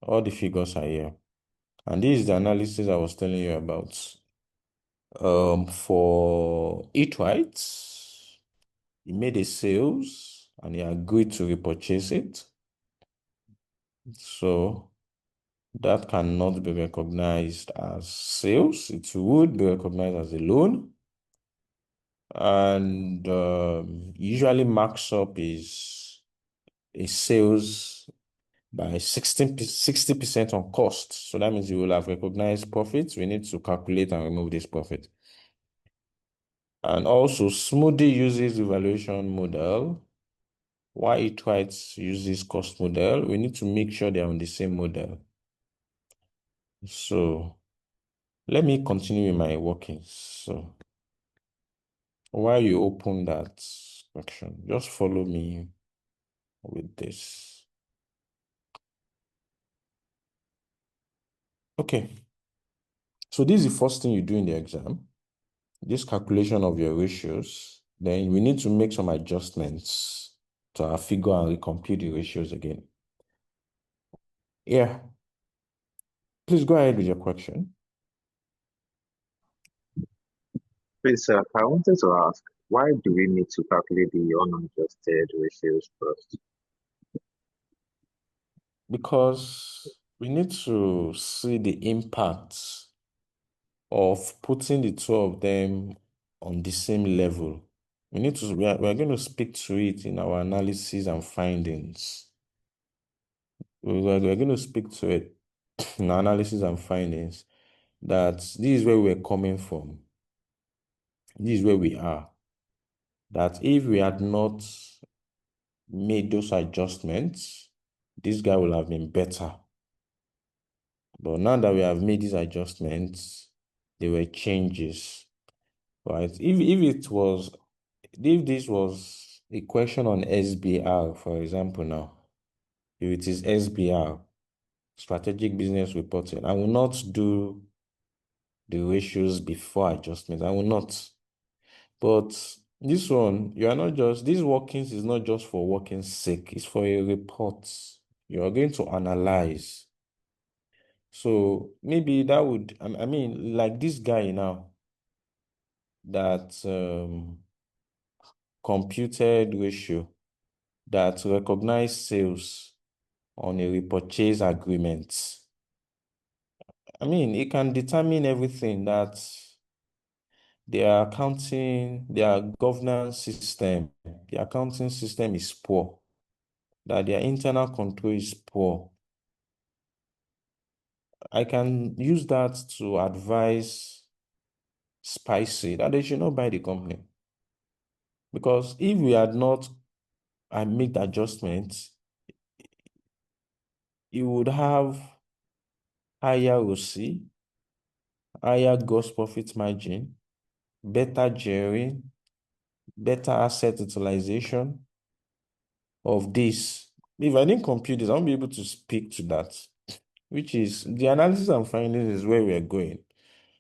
Speaker 1: All the figures are here. And this is the analysis I was telling you about. For Eat Right, he made a sales and he agreed to repurchase it. So that cannot be recognized as sales. It would be recognized as a loan. And usually marks up is a sales by 60% on cost. So that means you will have recognized profits. We need to calculate and remove this profit. And also, Smoothie uses evaluation model. Why it tries to use this cost model? We need to make sure they're on the same model. So let me continue with my workings. So while you open that section, just follow me with this. Okay. So this is the first thing you do in the exam. This calculation of your ratios. Then we need to make some adjustments to our figure and recompute the ratios again. Yeah. Please go ahead with your question.
Speaker 7: Please, sir, I wanted to ask, why do we need to calculate the unadjusted ratios first?
Speaker 1: Because we need to see the impact of putting the two of them on the same level. We are going to speak to it in our analysis and findings. We're going to speak to it in our analysis and findings that this is where we're coming from. This is where we are. That if we had not made those adjustments, this guy will have been better. But now that we have made these adjustments, there were changes, right? If this was a question on SBR, for example, now, if it is SBR, strategic business reporting, I will not do the ratios before adjustment. I will not. But this one, these workings is not just for working's sake, it's for a report. You are going to analyze. So maybe that would, I mean, like this guy now that computed ratio that recognized sales on a repurchase agreement. I mean, it can determine everything that their governance system, the accounting system is poor, that their internal control is poor. I can use that to advise Spicy that they should not buy the company. Because if we had not made adjustments, you would have higher ROCE, higher gross profit margin, better gearing, better asset utilization of this. If I didn't compute this, I won't be able to speak to that, which is the analysis and findings is where we're going.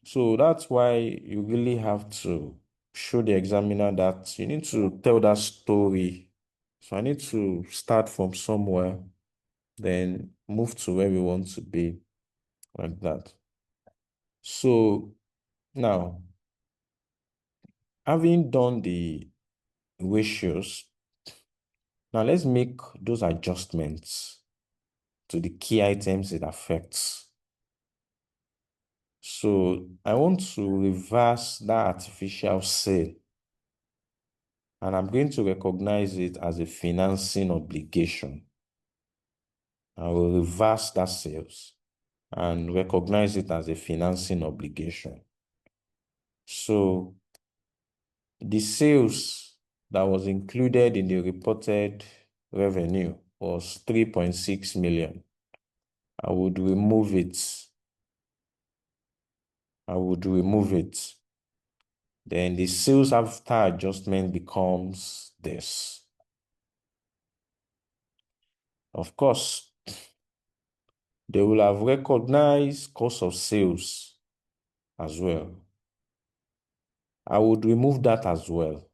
Speaker 1: So that's why you really have to show the examiner that you need to tell that story. So I need to start from somewhere, then move to where we want to be, like that. So now, having done the ratios, now let's make those adjustments to the key items it affects. So I want to reverse that artificial sale, and I'm going to recognize it as a financing obligation. I will reverse that sales and recognize it as a financing obligation. So the sales that was included in the reported revenue was 3.6 million. I would remove it. Then the sales after adjustment becomes this. Of course, they will have recognized cost of sales as well. I would remove that as well.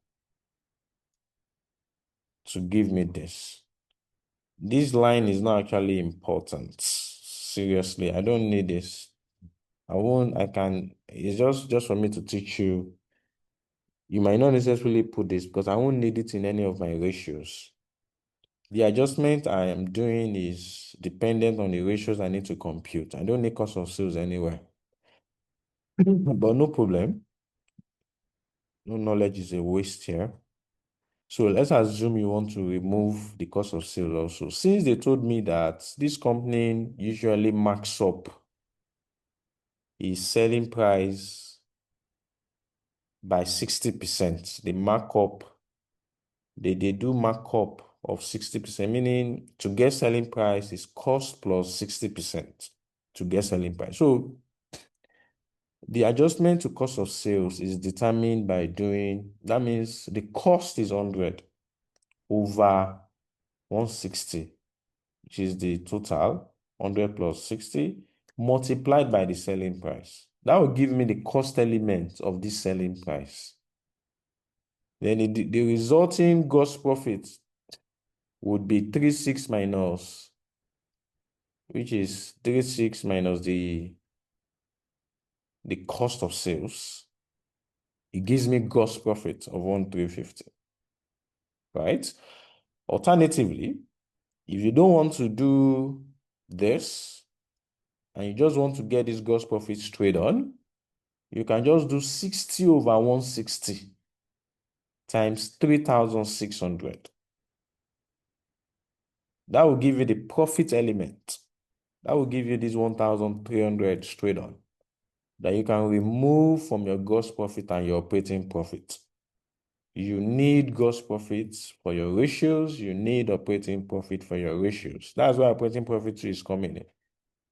Speaker 1: to give me this. This line is not actually important. Seriously, I don't need this. It's just for me to teach you. You might not necessarily put this because I won't need it in any of my ratios. The adjustment I am doing is dependent on the ratios I need to compute. I don't need cost of sales anywhere. But no problem. No knowledge is a waste here. So let's assume you want to remove the cost of sales also. Since they told me that this company usually marks up its selling price by 60%, they do markup of 60%, meaning to get selling price is cost plus 60% to get selling price. So the adjustment to cost of sales is determined by that means the cost is 100 over 160, which is the total, 100 plus 60, multiplied by the selling price. That will give me the cost element of this selling price. Then the resulting gross profit would be 36 minus, which is 36 minus the cost of sales. It gives me gross profit of 1,350, right? Alternatively, if you don't want to do this and you just want to get this gross profit straight on, you can just do 60 over 160 times 3,600. That will give you the profit element. That will give you this 1,300 straight on that you can remove from your gross profit and your operating profit. You need gross profits for your ratios. You need operating profit for your ratios. That's why operating profit is coming in.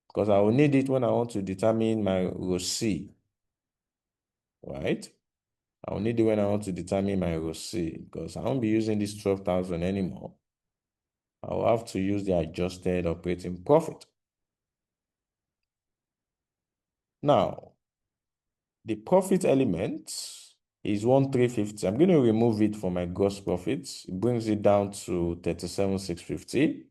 Speaker 1: Because I will need it when I want to determine my ROCE, right? I will need it when I want to determine my ROCE because I won't be using this 12,000 anymore. I will have to use the adjusted operating profit. Now, the profit element is 1,350. I'm going to remove it from my gross profits. It brings it down to 37,650.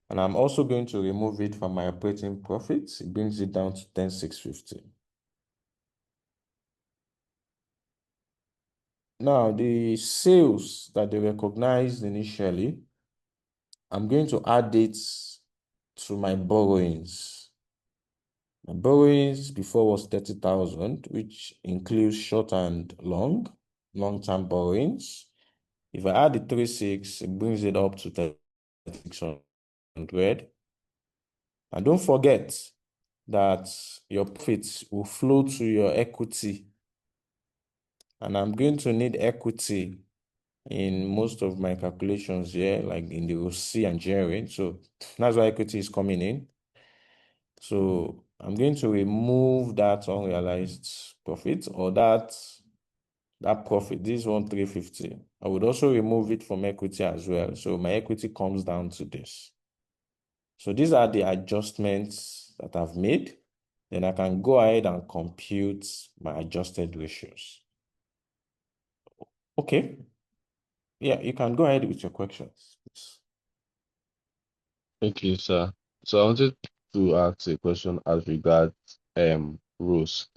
Speaker 1: And I'm also going to remove it from my operating profits. It brings it down to 10,650. Now, the sales that they recognized initially, I'm going to add it to my borrowings. My borrowings before was 30,000, which includes short and long-term borrowings. If I add the 36, it brings it up to 3,600. And don't forget that your profits will flow to your equity. And I'm going to need equity in most of my calculations here, like in the ROCE and GRN. So that's why equity is coming in. So I'm going to remove that unrealized profit or that profit, this 1,350. I would also remove it from equity as well. So my equity comes down to this. So these are the adjustments that I've made. Then I can go ahead and compute my adjusted ratios. Okay. Yeah, you can go ahead with your questions.
Speaker 8: Thank you, sir. So I wanted to ask a question as regards ROCE.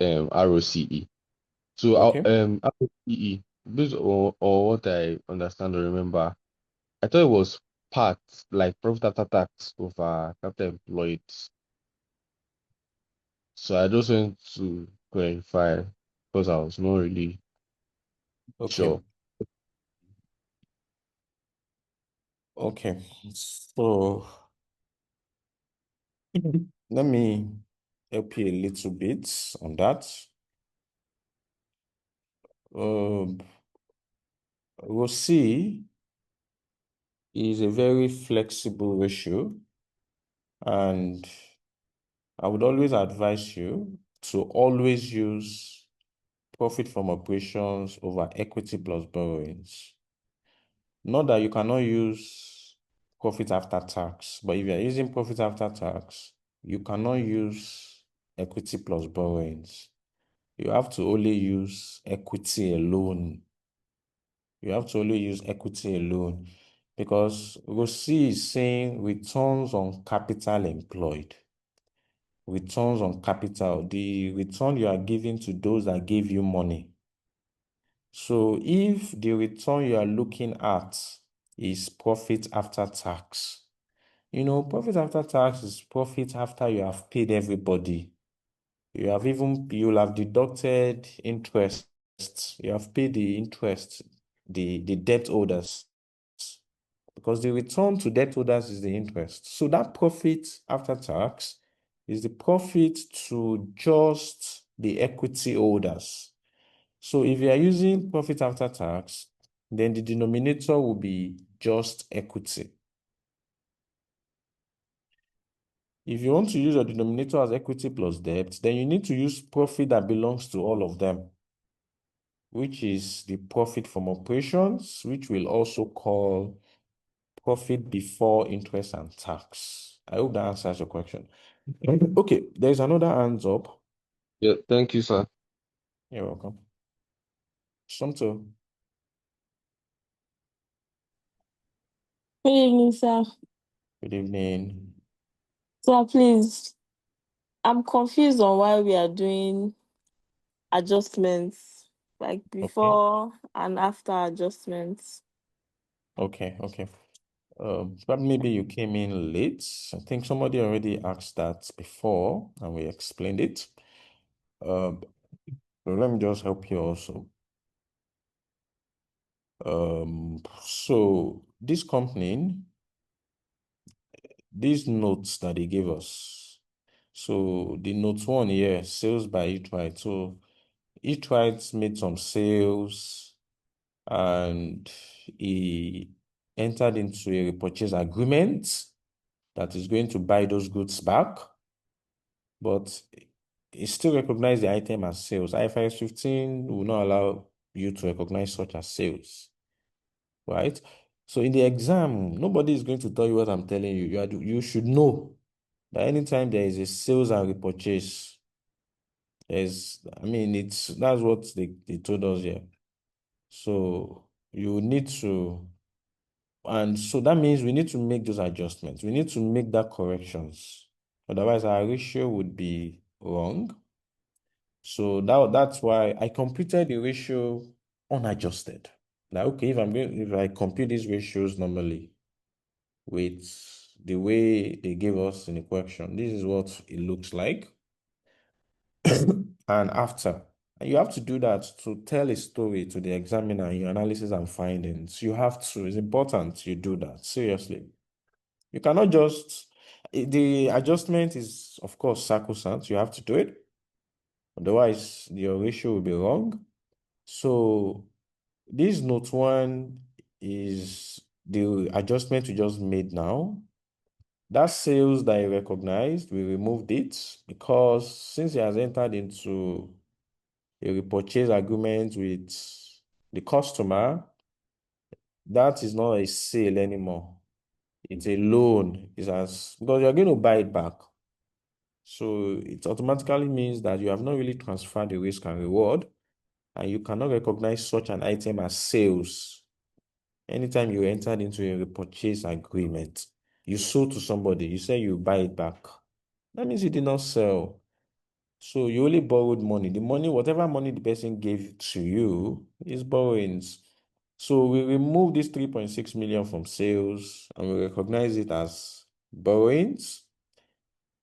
Speaker 8: So
Speaker 1: Okay.
Speaker 8: ROCE, based on what I understand or remember, I thought it was part like profit after tax over capital employed. So I just want to clarify because I was not really
Speaker 1: Okay.
Speaker 8: sure.
Speaker 1: Okay. So let me help you a little bit on that. ROCE is a very flexible ratio, and I would always advise you to always use profit from operations over equity plus borrowings. Not that you cannot use profit after tax, but if you're using profit after tax, you cannot use equity plus borrowings. You have to only use equity alone. You have to only use equity alone because ROCE is saying returns on capital employed. Returns on capital, the return you are giving to those that gave you money. So if the return you are looking at is profit after tax, profit after tax is profit after you have paid everybody. You'll have deducted interest. You have paid the interest, the debt holders, because the return to debt holders is the interest. So that profit after tax is the profit to just the equity holders. So if you are using profit after tax, then the denominator will be just equity. If you want to use your denominator as equity plus debt, then you need to use profit that belongs to all of them, which is the profit from operations, which we'll also call profit before interest and tax. I hope that answers your question. Okay, there's another hands up.
Speaker 8: Yeah, thank you, sir.
Speaker 1: You're welcome. Somto.
Speaker 3: Good evening, sir.
Speaker 1: Good evening.
Speaker 3: Sir, please, I'm confused on why we are doing adjustments, like
Speaker 1: Okay.
Speaker 3: before and after adjustments.
Speaker 1: Okay. But maybe you came in late. I think somebody already asked that before, and we explained it. So let me just help you also. So this company, these notes that they gave us. So the note 1 here, sales by Eatwright. So Eatwright made some sales and he entered into a repurchase agreement that is going to buy those goods back, but it still recognize the item as sales. IFRS 15 will not allow you to recognize such as sales, right? So in the exam, nobody is going to tell you what I'm telling you. You should know that anytime there is a sales and repurchase, that's what they told us here. So you need to, and so that means we need to make those adjustments. We need to make that corrections. Otherwise, our ratio would be wrong. So that's why I computed the ratio unadjusted. Now, okay, if I compute these ratios normally with the way they gave us in the question, this is what it looks like. And after, you have to do that to tell a story to the examiner in your analysis and findings. It's important you do that, seriously. You cannot just, the adjustment is, of course, sacrosanct. You have to do it. Otherwise, your ratio will be wrong. So this note 1 is the adjustment we just made now. That sales that I recognized, we removed it because since he has entered into a repurchase agreement with the customer, that is not a sale anymore. It's a loan. Because you're going to buy it back. So it automatically means that you have not really transferred the risk and reward, and you cannot recognize such an item as sales. Anytime you entered into a repurchase agreement, you sold to somebody, you say you buy it back. That means you did not sell. So you only borrowed money. The money, whatever money the person gave to you, is borrowings. So we remove this 3.6 million from sales and we recognize it as borrowings.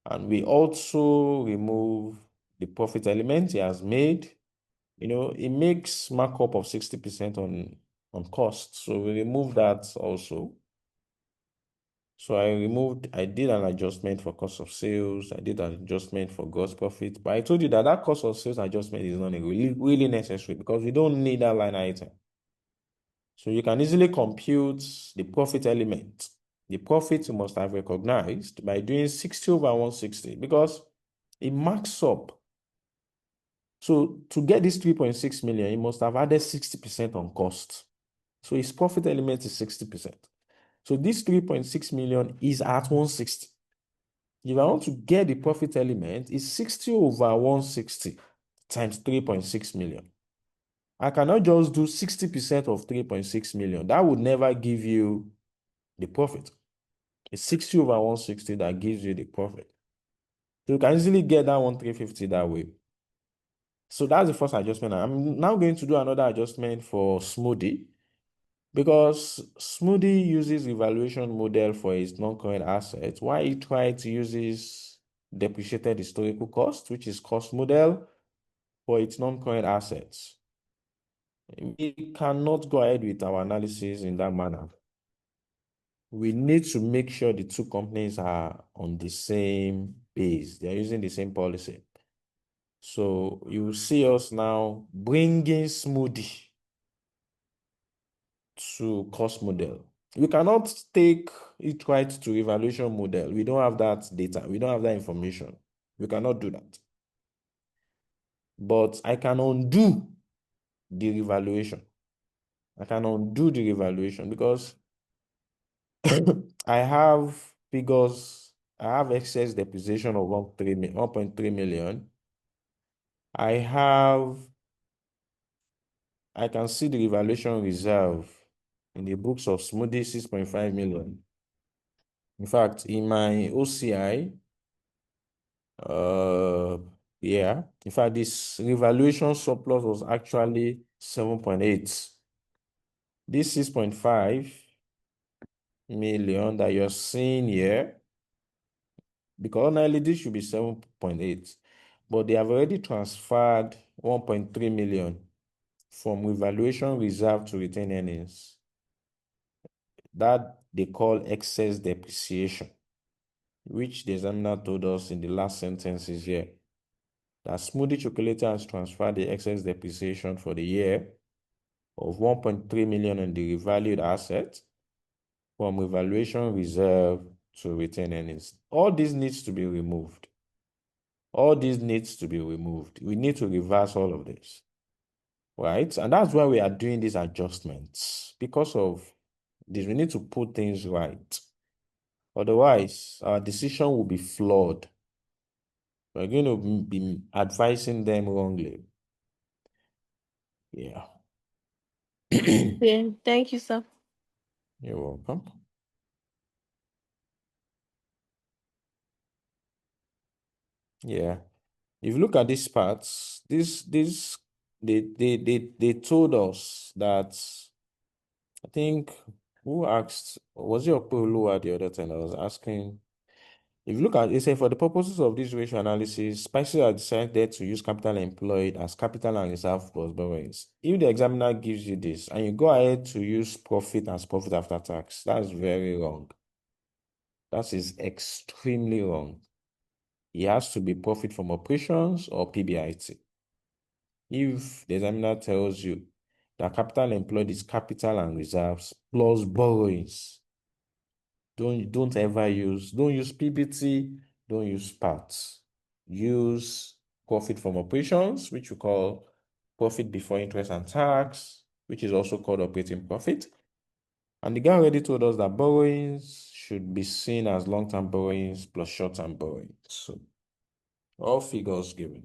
Speaker 1: And we also remove the profit element he has made. It makes markup of 60% on cost. So we remove that also. So I did an adjustment for cost of sales. I did an adjustment for gross profit. But I told you that cost of sales adjustment is not really necessary because we don't need that line item. So you can easily compute the profit element. The profit you must have recognized by doing 60 over 160 because it marks up. So to get this 3.6 million, you must have added 60% on cost. So his profit element is 60%. So this 3.6 million is at 160. If I want to get the profit element, it's 60 over 160 times 3.6 million. I cannot just do 60% of 3.6 million. That would never give you the profit. It's 60 over 160 that gives you the profit. So you can easily get that 1,350 that way. So that's the first adjustment. I'm now going to do another adjustment for Smoothie because Smoothie uses evaluation model for its non-current assets, while eTrite uses depreciated historical cost, which is cost model for its non-current assets. We cannot go ahead with our analysis in that manner. We need to make sure the two companies are on the same base. They're using the same policy. So you will see us now bringing Smoothie to cost model. We cannot take it right to evaluation model. We don't have that data. We don't have that information. We cannot do that. But I can undo the revaluation. I can undo the revaluation because I have figures. I have excess depreciation of 1.3 million. I can see the revaluation reserve in the books of Smoothie 6.5 million. In fact, in my OCI, in fact, this revaluation surplus was actually 7.8. This 6.5 million that you're seeing here, because ordinarily this should be 7.8, but they have already transferred 1.3 million from revaluation reserve to retained earnings. That they call excess depreciation, which the examiner told us in the last sentences here, that Smoothie Chocolates has transferred the excess depreciation for the year of 1.3 million in the revalued asset from revaluation reserve to retained earnings. All this needs to be removed. All this needs to be removed. We need to reverse all of this, right? And that's why we are doing these adjustments, because of this. We need to put things right. Otherwise, our decision will be flawed. We're going to be advising them wrongly. Yeah.
Speaker 3: Yeah, thank you, sir.
Speaker 1: You're welcome. Yeah. If you look at these parts, they told us that, I think, who asked, was it Okpolo the other time I was asking? If you look at, it said, for the purposes of this ratio analysis, Spices have decided to use capital employed as capital and reserve plus borrowings. If the examiner gives you this and you go ahead to use profit as profit after tax, that's very wrong. That is extremely wrong. It has to be profit from operations or PBIT. If the examiner tells you that capital employed is capital and reserves plus borrowings, don't ever use PBT, don't use PAT. Use profit from operations, which we call profit before interest and tax, which is also called operating profit. And the guy already told us that borrowings should be seen as long-term borrowings plus short-term borrowings. So all figures given.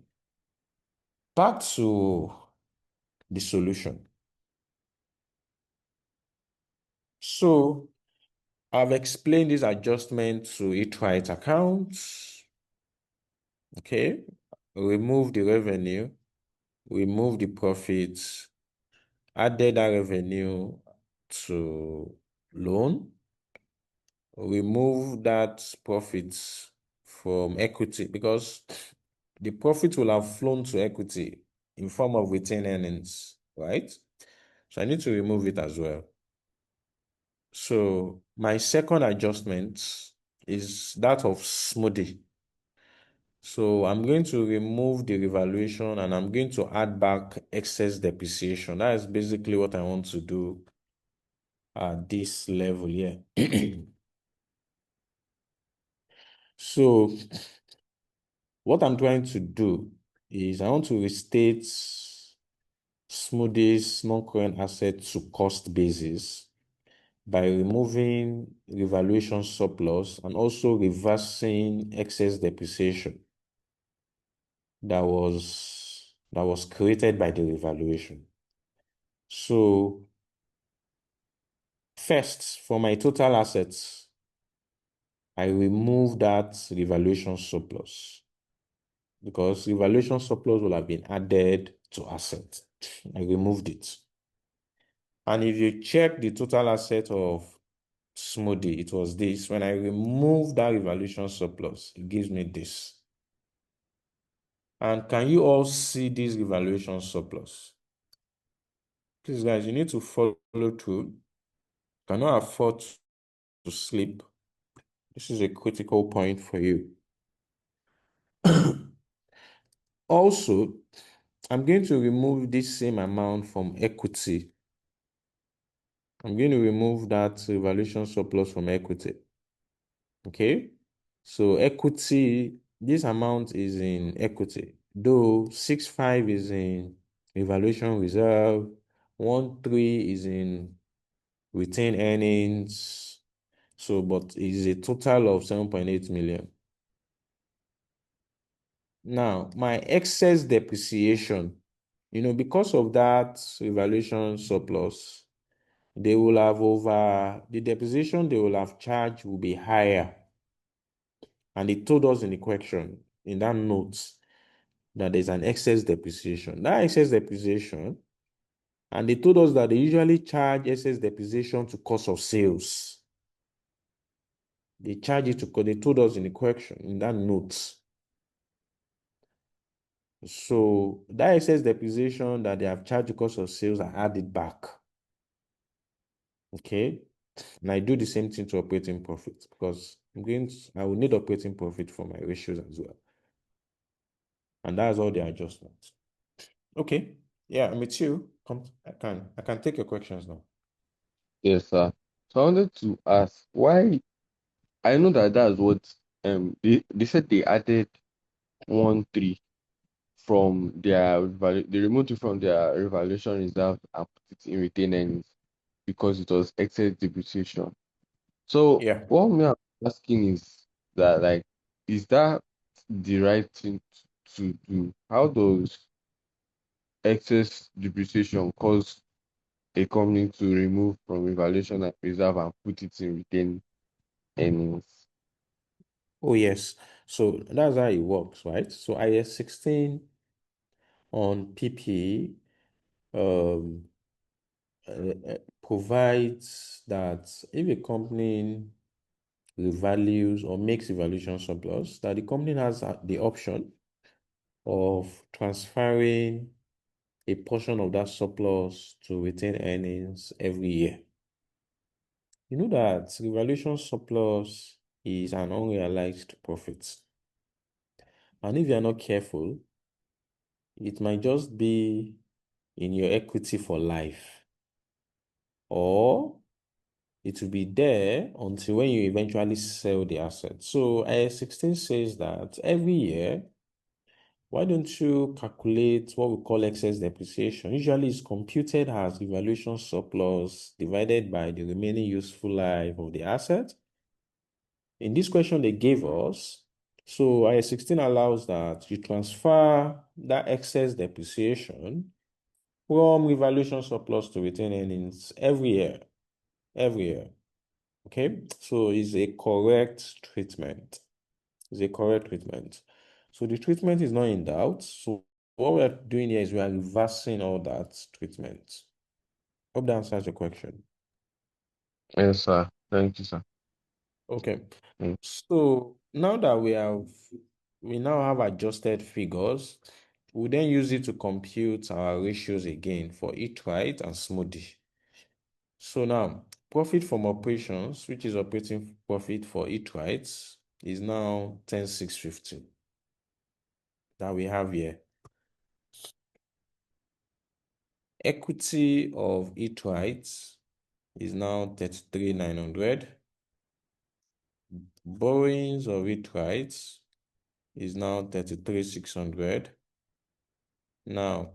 Speaker 1: Back to the solution. So I've explained this adjustment to eTrite accounts. Okay. Remove the revenue, remove the profits, added that revenue to loan, remove that profits from equity, because the profit will have flown to equity in form of retained earnings, right? So I need to remove it as well. So my second adjustment is that of Smoothie. So I'm going to remove the revaluation and I'm going to add back excess depreciation. That is basically what I want to do at this level here. So what I'm trying to do is I want to restate Smoothie's non-current asset to cost basis by removing revaluation surplus and also reversing excess depreciation that was created by the revaluation. So first, for my total assets, I remove that revaluation surplus because revaluation surplus will have been added to asset. I removed it. And if you check the total asset of Smoothie, it was this. When I remove that revaluation surplus, it gives me this. And can you all see this revaluation surplus? Please, guys, you need to follow through. Cannot afford to sleep. This is a critical point for you. Also, I'm going to remove this same amount from equity. I'm going to remove that revaluation surplus from equity. Okay? So equity, this amount is in equity. Though 6.5 is in revaluation reserve, 1.3 is in retained earnings. So, but it is a total of 7.8 million. Now, my excess depreciation, because of that revaluation surplus, they will have the depreciation they will have charged will be higher. And it told us in the question, in that note, that there's an excess depreciation. That excess depreciation, and they told us that they usually charge excess depreciation to cost of sales. They charge it they told us in the question, in that note. So that excess depreciation that they have charged because of sales are added back. Okay. And I do the same thing to operating profit because I will need operating profit for my ratios as well. And that's all the adjustments. Okay. Yeah, I'm with you. I can take your questions now.
Speaker 8: Yes, sir. So I wanted to ask why. I know that that's what they said they added 1.3 from they removed it from their revaluation reserve and put it in retained earnings because it was excess depreciation. So
Speaker 1: Yeah.
Speaker 8: what me I'm asking is that, like, is that the right thing to do? How does excess depreciation cause a company to remove from revaluation and reserve and put it in retained earnings?
Speaker 1: Oh, yes. So that's how it works, right? So IAS 16 on PPE um, provides that if a company revalues or makes evaluation surplus, that the company has the option of transferring a portion of that surplus to retained earnings every year. You know that revaluation surplus is an unrealized profit. And if you're not careful, it might just be in your equity for life, or it will be there until when you eventually sell the asset. So IAS 16 says that every year, why don't you calculate what we call excess depreciation? Usually it's computed as revaluation surplus divided by the remaining useful life of the asset. In this question they gave us, so IAS 16 allows that you transfer that excess depreciation from revaluation surplus to retained earnings every year. Okay, so it's a correct treatment. It's a correct treatment. So the treatment is not in doubt. So what we're doing here is we are reversing all that treatment. Hope that answers your question.
Speaker 8: Yes, sir. Thank you, sir.
Speaker 1: Okay.
Speaker 8: Mm.
Speaker 1: So now that we now have adjusted figures, we then use it to compute our ratios again for Eat-Right and Smoothie. So now, profit from operations, which is operating profit for Eat-Right, is now 10,650 that we have here. Equity of Eat-Right is now 33,900. Borrowings of Eat-Right is now 33,600. Now,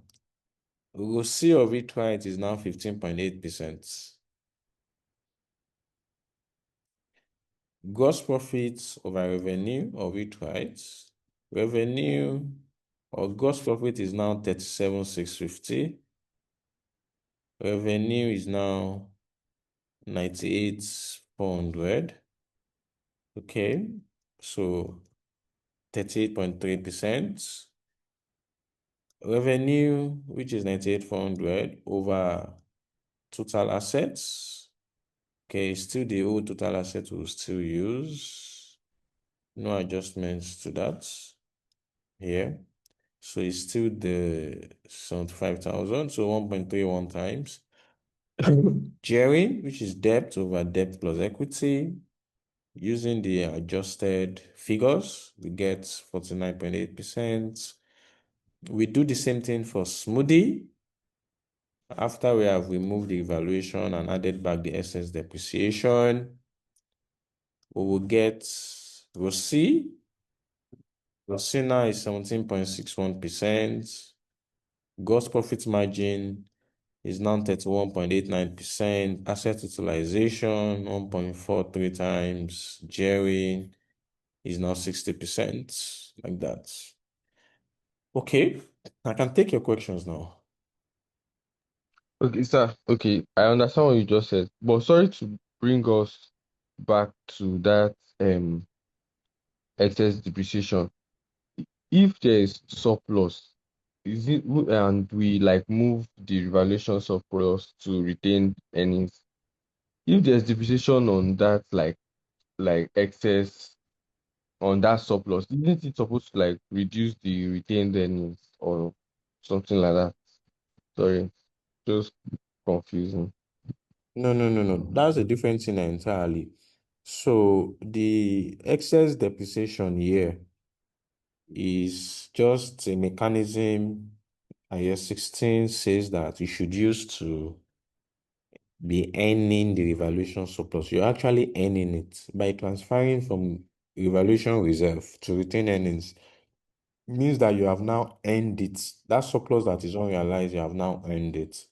Speaker 1: ROCE of Eat-Right is now 15.8%. Gross profits over revenue of Eat-Right. Revenue or gross profit is now 37,650. Revenue is now 98,400. Okay, so 38.3%. Revenue, which is 98,400 over total assets. Okay, still the old total assets we'll still use. No adjustments to that here. So it's still the 75,000, so 1.31 times. Gearing, which is debt over debt plus equity. Using the adjusted figures, we get 49.8%. We do the same thing for Smoothie. After we have removed the evaluation and added back the excess depreciation, we will get ROCE. ROCE now is 17.61%. Gross profit margin is now 31.89%. Asset utilization, 1.43 times. Gearing is now 60%, like that. Okay, I can take your questions now.
Speaker 8: Okay, sir. Okay, I understand what you just said, but sorry to bring us back to that excess depreciation. If there is surplus, is it and we like move the revaluation surplus to retained earnings? If there's depreciation on that, like excess on that surplus, isn't it supposed to like reduce the retained earnings or something like that? Sorry, just confusing.
Speaker 1: No. That's a different thing entirely. So the excess depreciation here is just a mechanism IAS 16 says that you should use to be earning the revaluation surplus. You're actually earning it by transferring from revaluation reserve to retained earnings. Means that you have now earned it. That surplus that is unrealized, you have now earned it.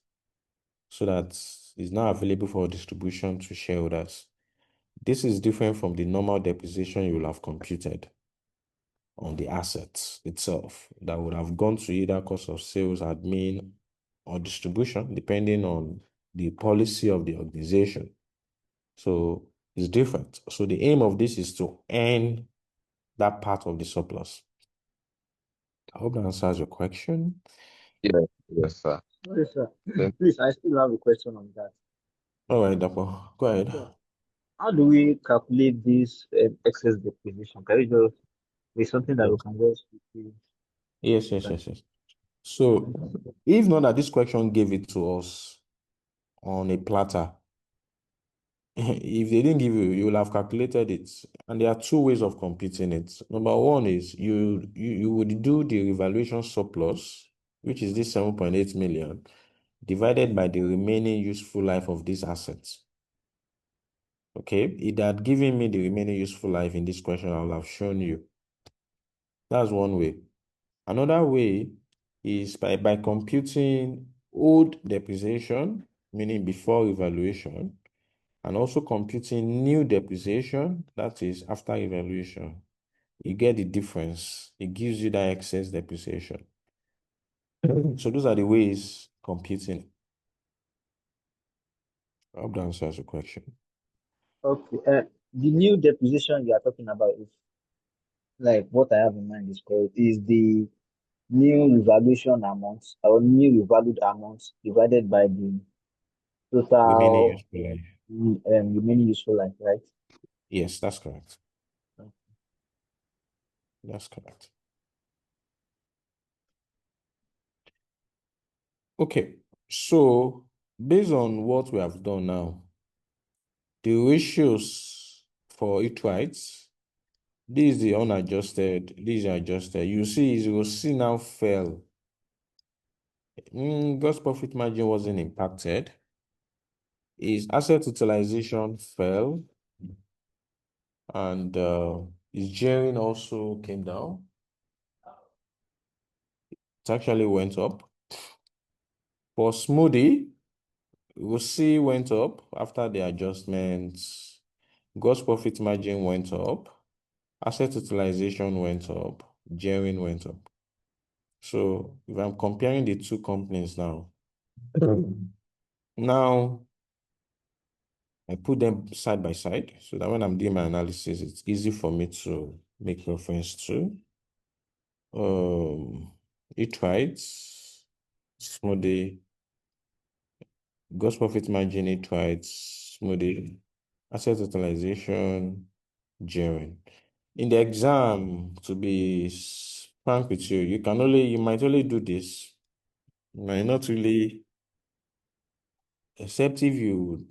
Speaker 1: So that it's now available for distribution to shareholders. This is different from the normal depreciation you will have computed on the assets itself that would have gone to either cost of sales, admin, or distribution, depending on the policy of the organization. So it's different. So the aim of this is to earn that part of the surplus. I hope that answers your question.
Speaker 8: Yeah, yes, sir.
Speaker 9: Sorry, sir.
Speaker 8: Then,
Speaker 9: Please, I still have a question on that.
Speaker 1: All right, Dapo, go ahead.
Speaker 9: So, how do we calculate this excess depreciation? Can you just, it's something that we can just quickly
Speaker 1: Yes.
Speaker 9: understand?
Speaker 1: So if not that this question gave it to us on a platter, if they didn't give you, you will have calculated it. And there are two ways of computing it. Number one is you would do the revaluation surplus, which is this 7.8 million, divided by the remaining useful life of these assets. Okay, it had given me the remaining useful life in this question, I will have shown you. That's one way. Another way is by computing old depreciation, meaning before evaluation, and also computing new depreciation, that is after evaluation. You get the difference. It gives you that excess depreciation. So those are the ways computing. I hope that answers your question.
Speaker 9: Okay. The new depreciation you are talking about is like what I have in mind is correct. Is the new revaluation amount or new revalued amount divided by the
Speaker 1: Remaining
Speaker 9: total
Speaker 1: useful life.
Speaker 9: remaining useful life, right?
Speaker 1: Yes, that's correct. That's correct. Okay, so based on what we have done now, the ratios for each right, this is the unadjusted, this is adjusted. You see, ROCE now fell. Gross profit margin wasn't impacted. His asset utilization fell, and his gearing also came down. It actually went up. For Smoothie, ROCE went up after the adjustments. Gross profit margin went up. Asset utilization went up. Gearing went up. So if I'm comparing the two companies now, Now, I put them side by side so that when I'm doing my analysis, it's easy for me to make reference to. Each smoothie, gross profit margin, smoothie, asset utilization, gearing. In the exam, to be frank with you, you might only do this. You might not really, except if you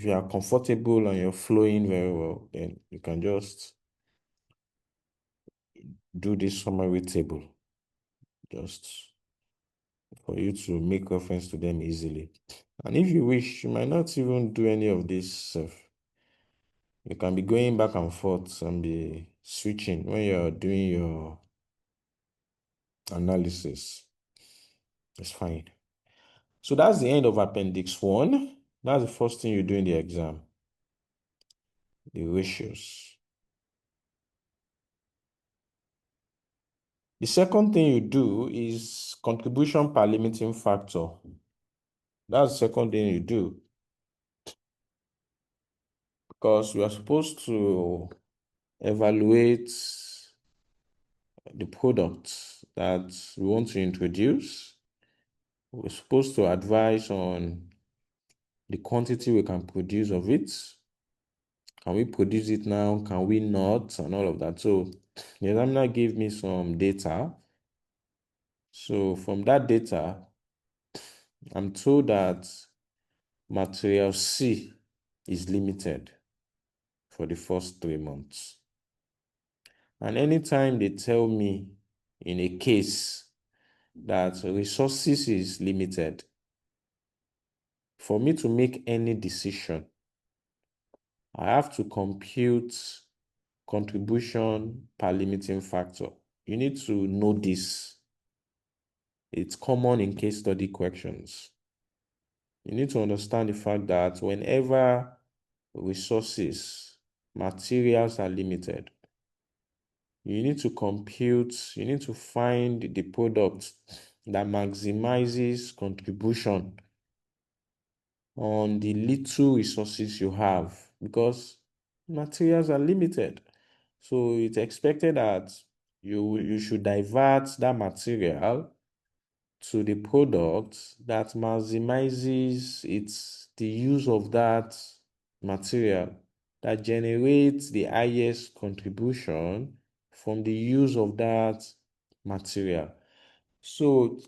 Speaker 1: are comfortable and you're flowing very well, then you can just do this summary table just for you to make reference to them easily. And if you wish, you might not even do any of this stuff. You can be going back and forth and be switching when you're doing your analysis. It's fine. So that's the end of Appendix 1. That's the first thing you do in the exam. The ratios. The second thing you do is contribution per limiting factor. That's the second thing you do. Because we are supposed to evaluate the product that we want to introduce. We're supposed to advise on the quantity we can produce of it. Can we produce it now? Can we not? And all of that. So the examiner gave me some data. So from that data, I'm told that material C is limited for the first 3 months. And anytime they tell me in a case that resources is limited, for me to make any decision, I have to compute contribution per limiting factor. You need to know this. It's common in case study questions. You need to understand the fact that whenever resources, materials are limited, you need to find the product that maximizes contribution on the little resources you have, because materials are limited. So it's expected that you should divert that material to the product that maximizes the use of that material, that generates the highest contribution from the use of that material. So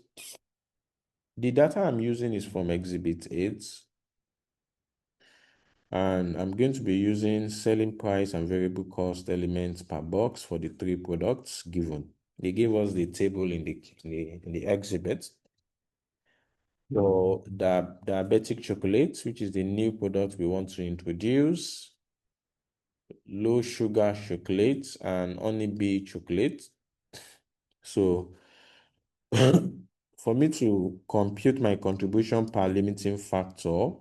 Speaker 1: the data I'm using is from Exhibit 8. And I'm going to be using selling price and variable cost elements per box for the 3 products given. They gave us the table in the exhibit. So the diabetic chocolate, which is the new product we want to introduce, low sugar chocolate, and honeybee chocolate. So for me to compute my contribution per limiting factor,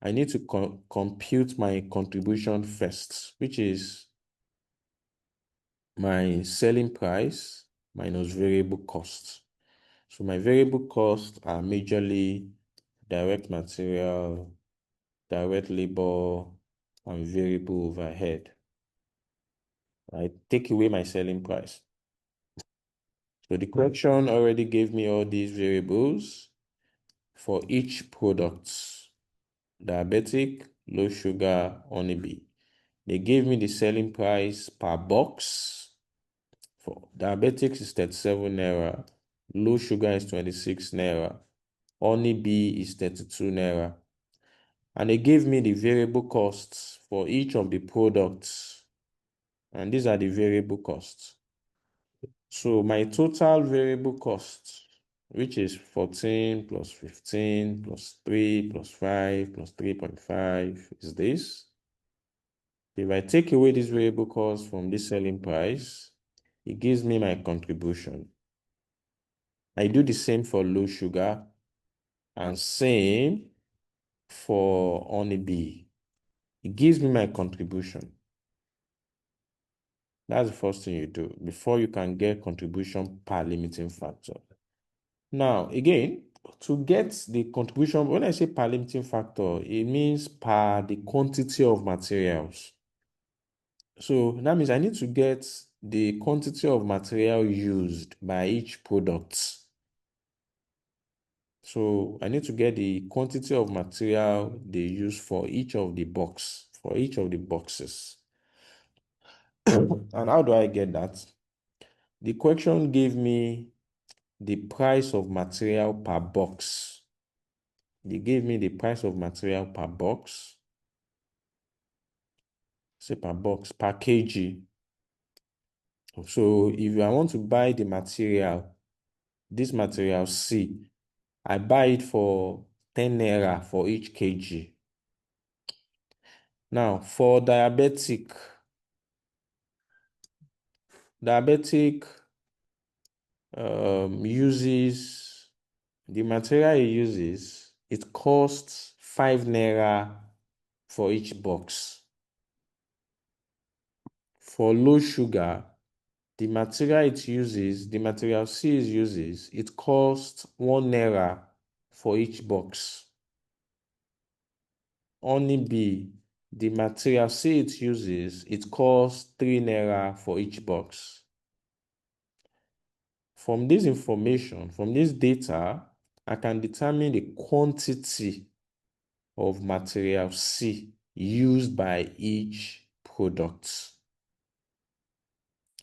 Speaker 1: I need to compute my contribution first, which is my selling price minus variable costs. So my variable costs are majorly direct material, direct labor, and variable overhead. I take away my selling price. So the question already gave me all these variables for each product. Diabetic, low sugar, honeybee. They gave me the selling price per box. For diabetics is 37 naira, low sugar is 26 naira, honeybee is 32 naira. And they gave me the variable costs for each of the products. And these are the variable costs. So my total variable cost, which is 14 plus 15 plus 3 plus 5 plus 3.5, is this. If I take away this variable cost from this selling price, it gives me my contribution. I do the same for low sugar and same for honeybee. It gives me my contribution. That's the first thing you do before you can get contribution per limiting factor. Now, again, to get the contribution, when I say per limiting factor, it means per the quantity of materials. So that means I need to get the quantity of material used by each product. So I need to get the quantity of material they use for each of the boxes. And how do I get that? The question gave me the price of material per box. They gave me the price of material per box. Say per box, per kg. So if I want to buy the material, this material C, I buy it for 10 naira for each kg. Now, for diabetic uses, the material he uses, it costs 5 naira for each box. For low sugar, the material it uses, the material C uses, it costs 1 naira for each box. Only B, the material C it uses, it costs 3 naira for each box. From this information, from this data, I can determine the quantity of material C used by each product.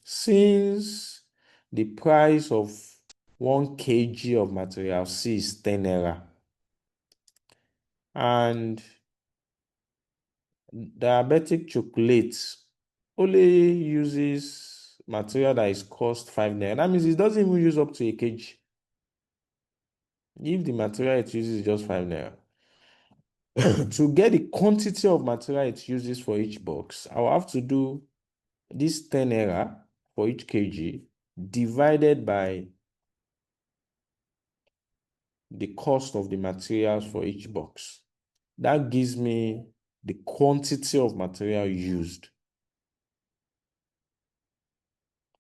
Speaker 1: Since the price of 1 kg of material C is 10 naira, and diabetic chocolate only uses material that is cost 5 naira. That means it doesn't even use up to a kg. If the material it uses is just 5 naira. To get the quantity of material it uses for each box, I'll have to do this 10 naira for each kg divided by the cost of the materials for each box. That gives me the quantity of material used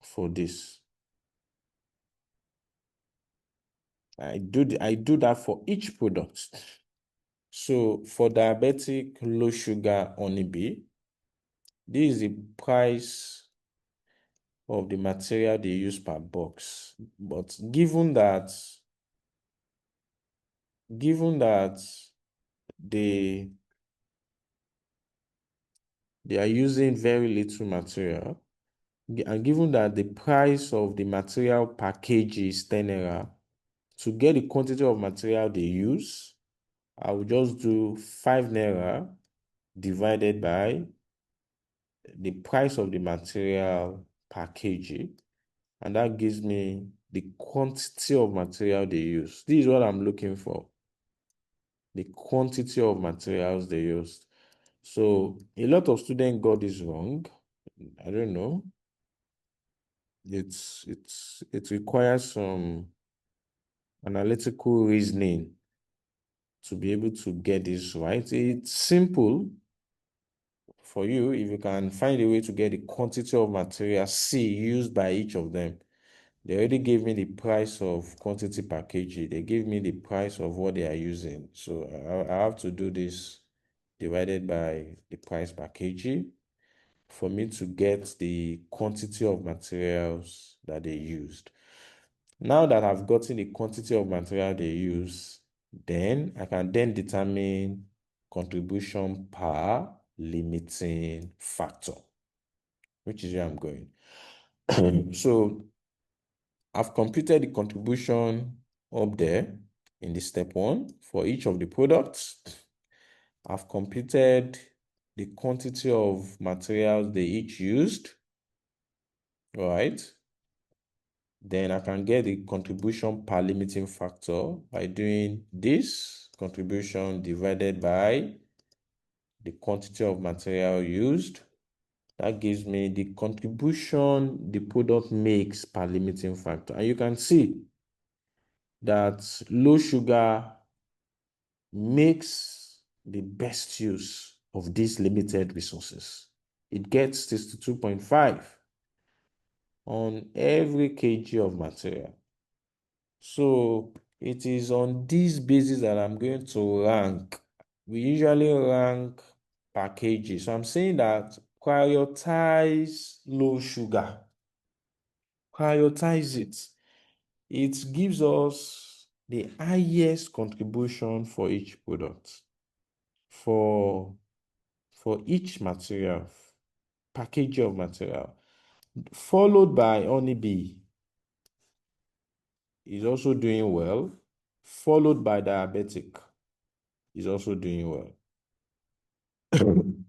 Speaker 1: for this. I do that for each product. So for diabetic low sugar honeybee, this is the price of the material they use per box. But given that they are using very little material, and given that the price of the material per kg is 10 naira, to get the quantity of material they use, I will just do 5 naira divided by the price of the material per kg, and that gives me the quantity of material they use. This is what I'm looking for, the quantity of materials they used. So a lot of students got this wrong. I don't know. It requires some analytical reasoning to be able to get this right. It's simple for you if you can find a way to get the quantity of material C used by each of them. They already gave me the price of quantity per kg. They gave me the price of what they are using. So I have to do this divided by the price per kg for me to get the quantity of materials that they used. Now that I've gotten the quantity of material they use, then I can then determine contribution per limiting factor, which is where I'm going. So I've computed the contribution up there in the step 1 for each of the products. I've computed the quantity of materials they each used. All right. Then I can get the contribution per limiting factor by doing this contribution divided by the quantity of material used. That gives me the contribution the product makes per limiting factor. And you can see that low sugar makes the best use of these limited resources. It gets 62.5 on every kg of material. So it is on this basis that I'm going to rank. We usually rank packages. So I'm saying that prioritize low sugar. Prioritize it. It gives us the highest contribution for each product, for each material, package of material, followed by Honeybee is also doing well, followed by Diabetic is also doing well.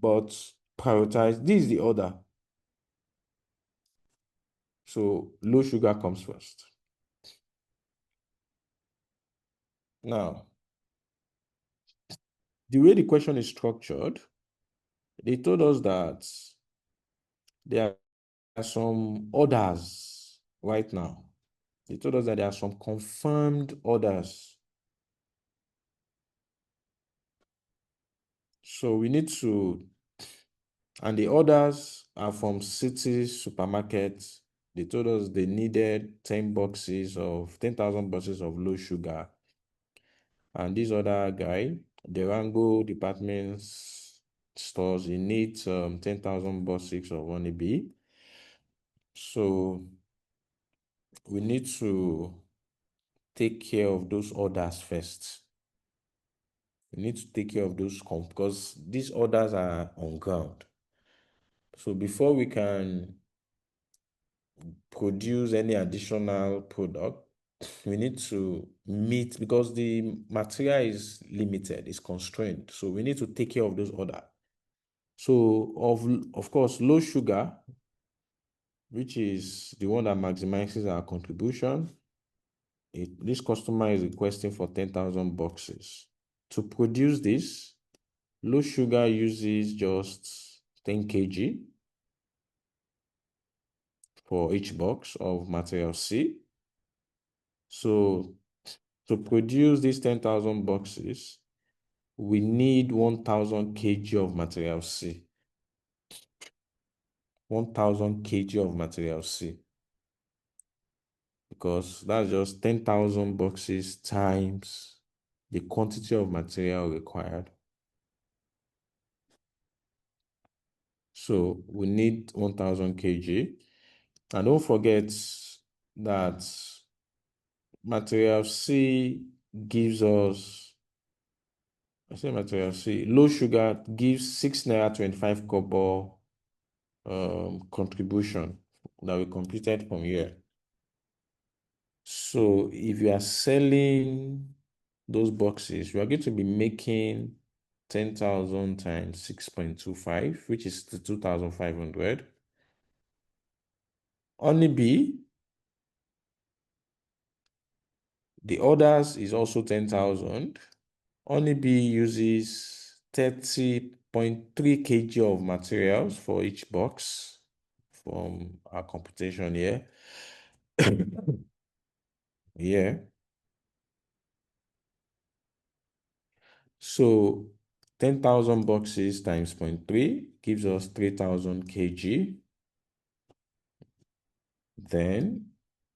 Speaker 1: But prioritize, this is the order. So low sugar comes first. Now, the way the question is structured, they told us that there are some orders right now. They told us that there are some confirmed orders. So we need to, and the orders are from City Supermarkets. They told us they needed 10,000 boxes of low sugar. And this other guy, the Rango department stores, he needs 10,000 boxes of Honeybee. So we need to take care of those orders first. We need to take care of those because these orders are on ground. So before we can produce any additional product, we need to meet, because the material is limited, it's constrained. So we need to take care of those orders. So of course, low sugar, which is the one that maximizes our contribution, this customer is requesting for 10,000 boxes. To produce this, low sugar uses just 10 kg for each box of material C. So to produce these 10,000 boxes, we need 1,000 kg of material C. 1,000 kg of material C. Because that's just 10,000 boxes times the quantity of material required. So we need 1,000 kg. And don't forget that material C gives us, low sugar gives 6 naira 25 kobo contribution that we completed from here. So if you are selling those boxes, you are going to be making 10,000 times 6.25, which is 2,500. Honeybee, the orders is also 10,000. Honeybee uses 30.3 kg of materials for each box from our computation here. Yeah. So 10,000 boxes times 0.3 gives us 3,000 kg. Then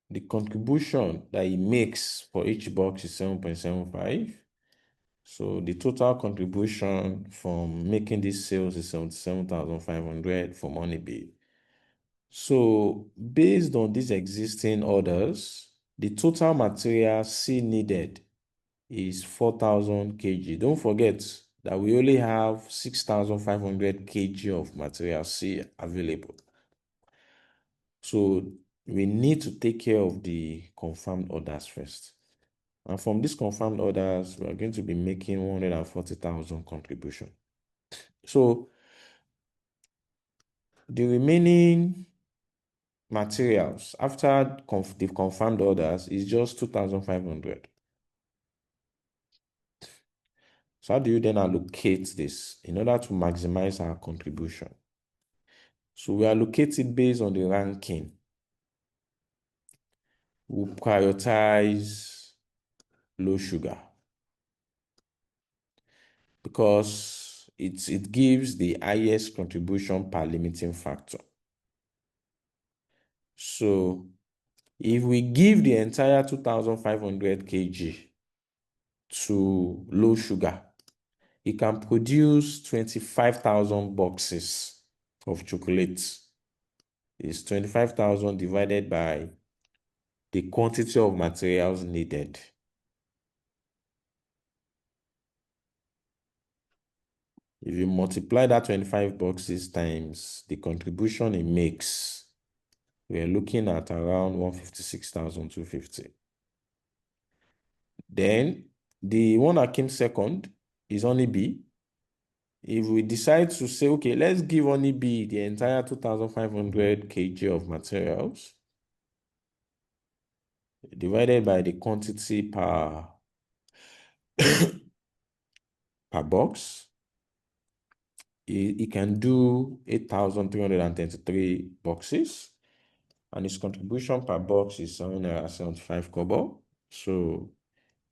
Speaker 1: the contribution that he makes for each box is 7.75. So the total contribution from making these sales is 77,500 from Honeybee. So based on these existing orders, the total material C needed is 4,000 kg. Don't forget that we only have 6,500 kg of material C available. So we need to take care of the confirmed orders first. And from these confirmed orders, we are going to be making 140,000 contribution. So the remaining materials after the confirmed orders is just 2,500. So how do you then allocate this in order to maximize our contribution? So we allocate it based on the ranking. We prioritize low sugar because it gives the highest contribution per limiting factor. So If we give the entire 2,500 kg to low sugar, it can produce 25,000 boxes of chocolates. It's 25,000 divided by the quantity of materials needed. If you multiply that 25 boxes times the contribution it makes, we're looking at around 156,250. Then the one that came second is Honeybee. If we decide to say, okay, let's give Honeybee the entire 2,500 kg of materials divided by the quantity per box, it can do 8,333 boxes, and its contribution per box is 775 kobo. So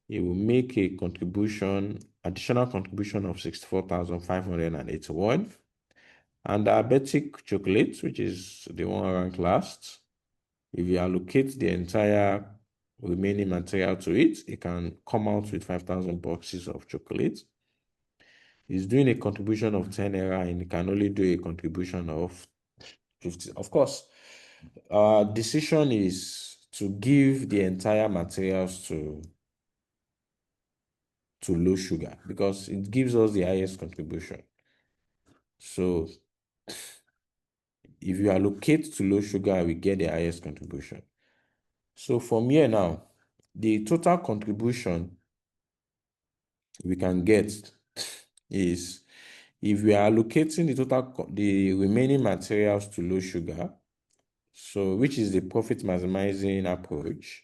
Speaker 1: it will make a contribution, additional contribution of 64,581. And diabetic chocolate, which is the one ranked last, if you allocate the entire remaining material to it, it can come out with 5,000 boxes of chocolate. It's doing a contribution of 10 naira and it can only do a contribution of 50. Of course, our decision is to give the entire materials to low sugar because it gives us the highest contribution. So if you allocate to low sugar, we get the highest contribution. So from here now, the total contribution we can get is, if we are allocating the remaining materials to low sugar, so which is the profit maximizing approach,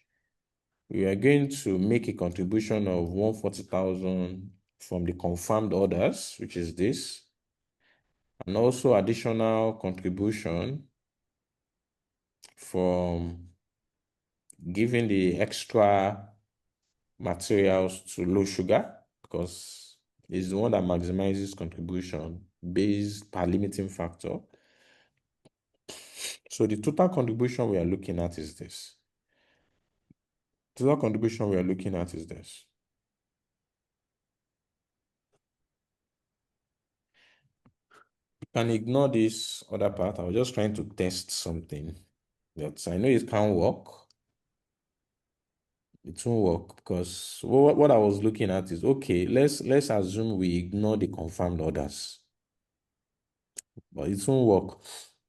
Speaker 1: we are going to make a contribution of 140,000 from the confirmed orders, which is this, and also additional contribution from giving the extra materials to low sugar, because it's the one that maximizes contribution based per limiting factor. So the total contribution we are looking at is this. Total contribution we are looking at is this. You can ignore this other part. I was just trying to test something that I know it can't work. It won't work because what I was looking at is, okay, let's assume we ignore the confirmed orders, but it won't work.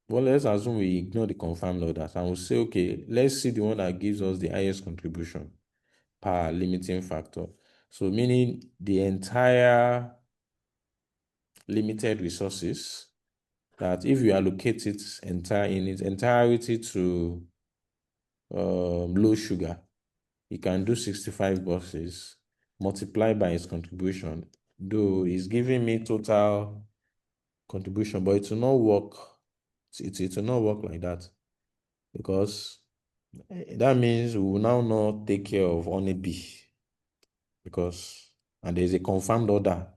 Speaker 1: Well, let's assume we ignore the confirmed orders and we'll say, okay, let's see the one that gives us the highest contribution per limiting factor. So meaning the entire limited resources, that if you allocate it in its entirety to low sugar, it can do 65 boxes multiplied by its contribution, though it's giving me total contribution, but it will not work. It will not work like that, because that means we will now not take care of Honeybee, and there's a confirmed order,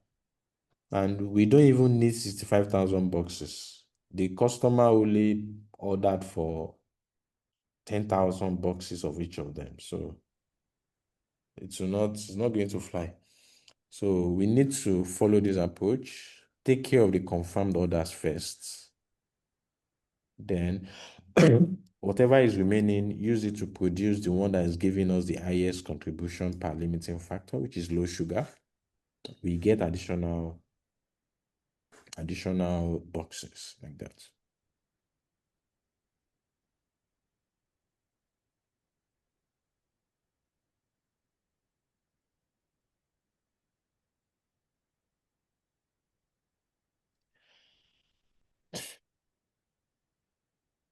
Speaker 1: and we don't even need 65,000 boxes. The customer only ordered for 10,000 boxes of each of them, so it's not going to fly. So we need to follow this approach, take care of the confirmed orders first, then whatever is remaining, use it to produce the one that is giving us the highest contribution per limiting factor, which is low sugar. We get additional boxes like that.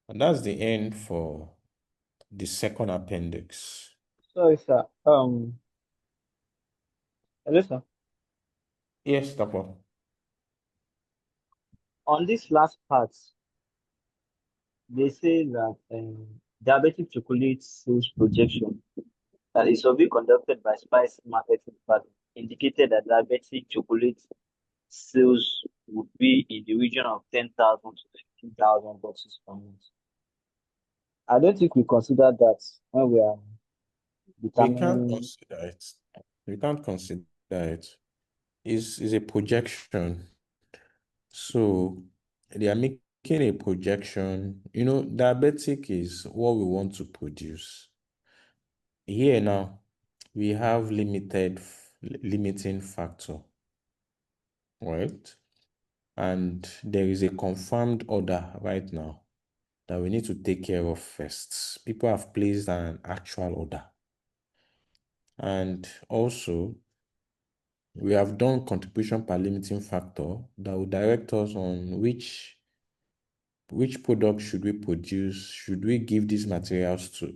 Speaker 1: And that's the end for the second appendix.
Speaker 9: Sorry, sir. Hello, sir.
Speaker 1: Yes, Tapo.
Speaker 9: On this last part, they say that diabetic chocolate sales projection that a survey conducted by Spice Marketing Department indicated that diabetic chocolate sales would be in the region of 10,000 to 15,000 boxes per month. I don't think we consider that when we are
Speaker 1: We can't
Speaker 9: determining.
Speaker 1: consider it. We can't consider it. It's a projection. So they are making a projection. You know, diabetic is what we want to produce. Here now, we have limiting factor, right? And there is a confirmed order right now that we need to take care of first. People have placed an actual order. And also, we have done contribution per limiting factor that will direct us on which product should we produce, should we give these materials to.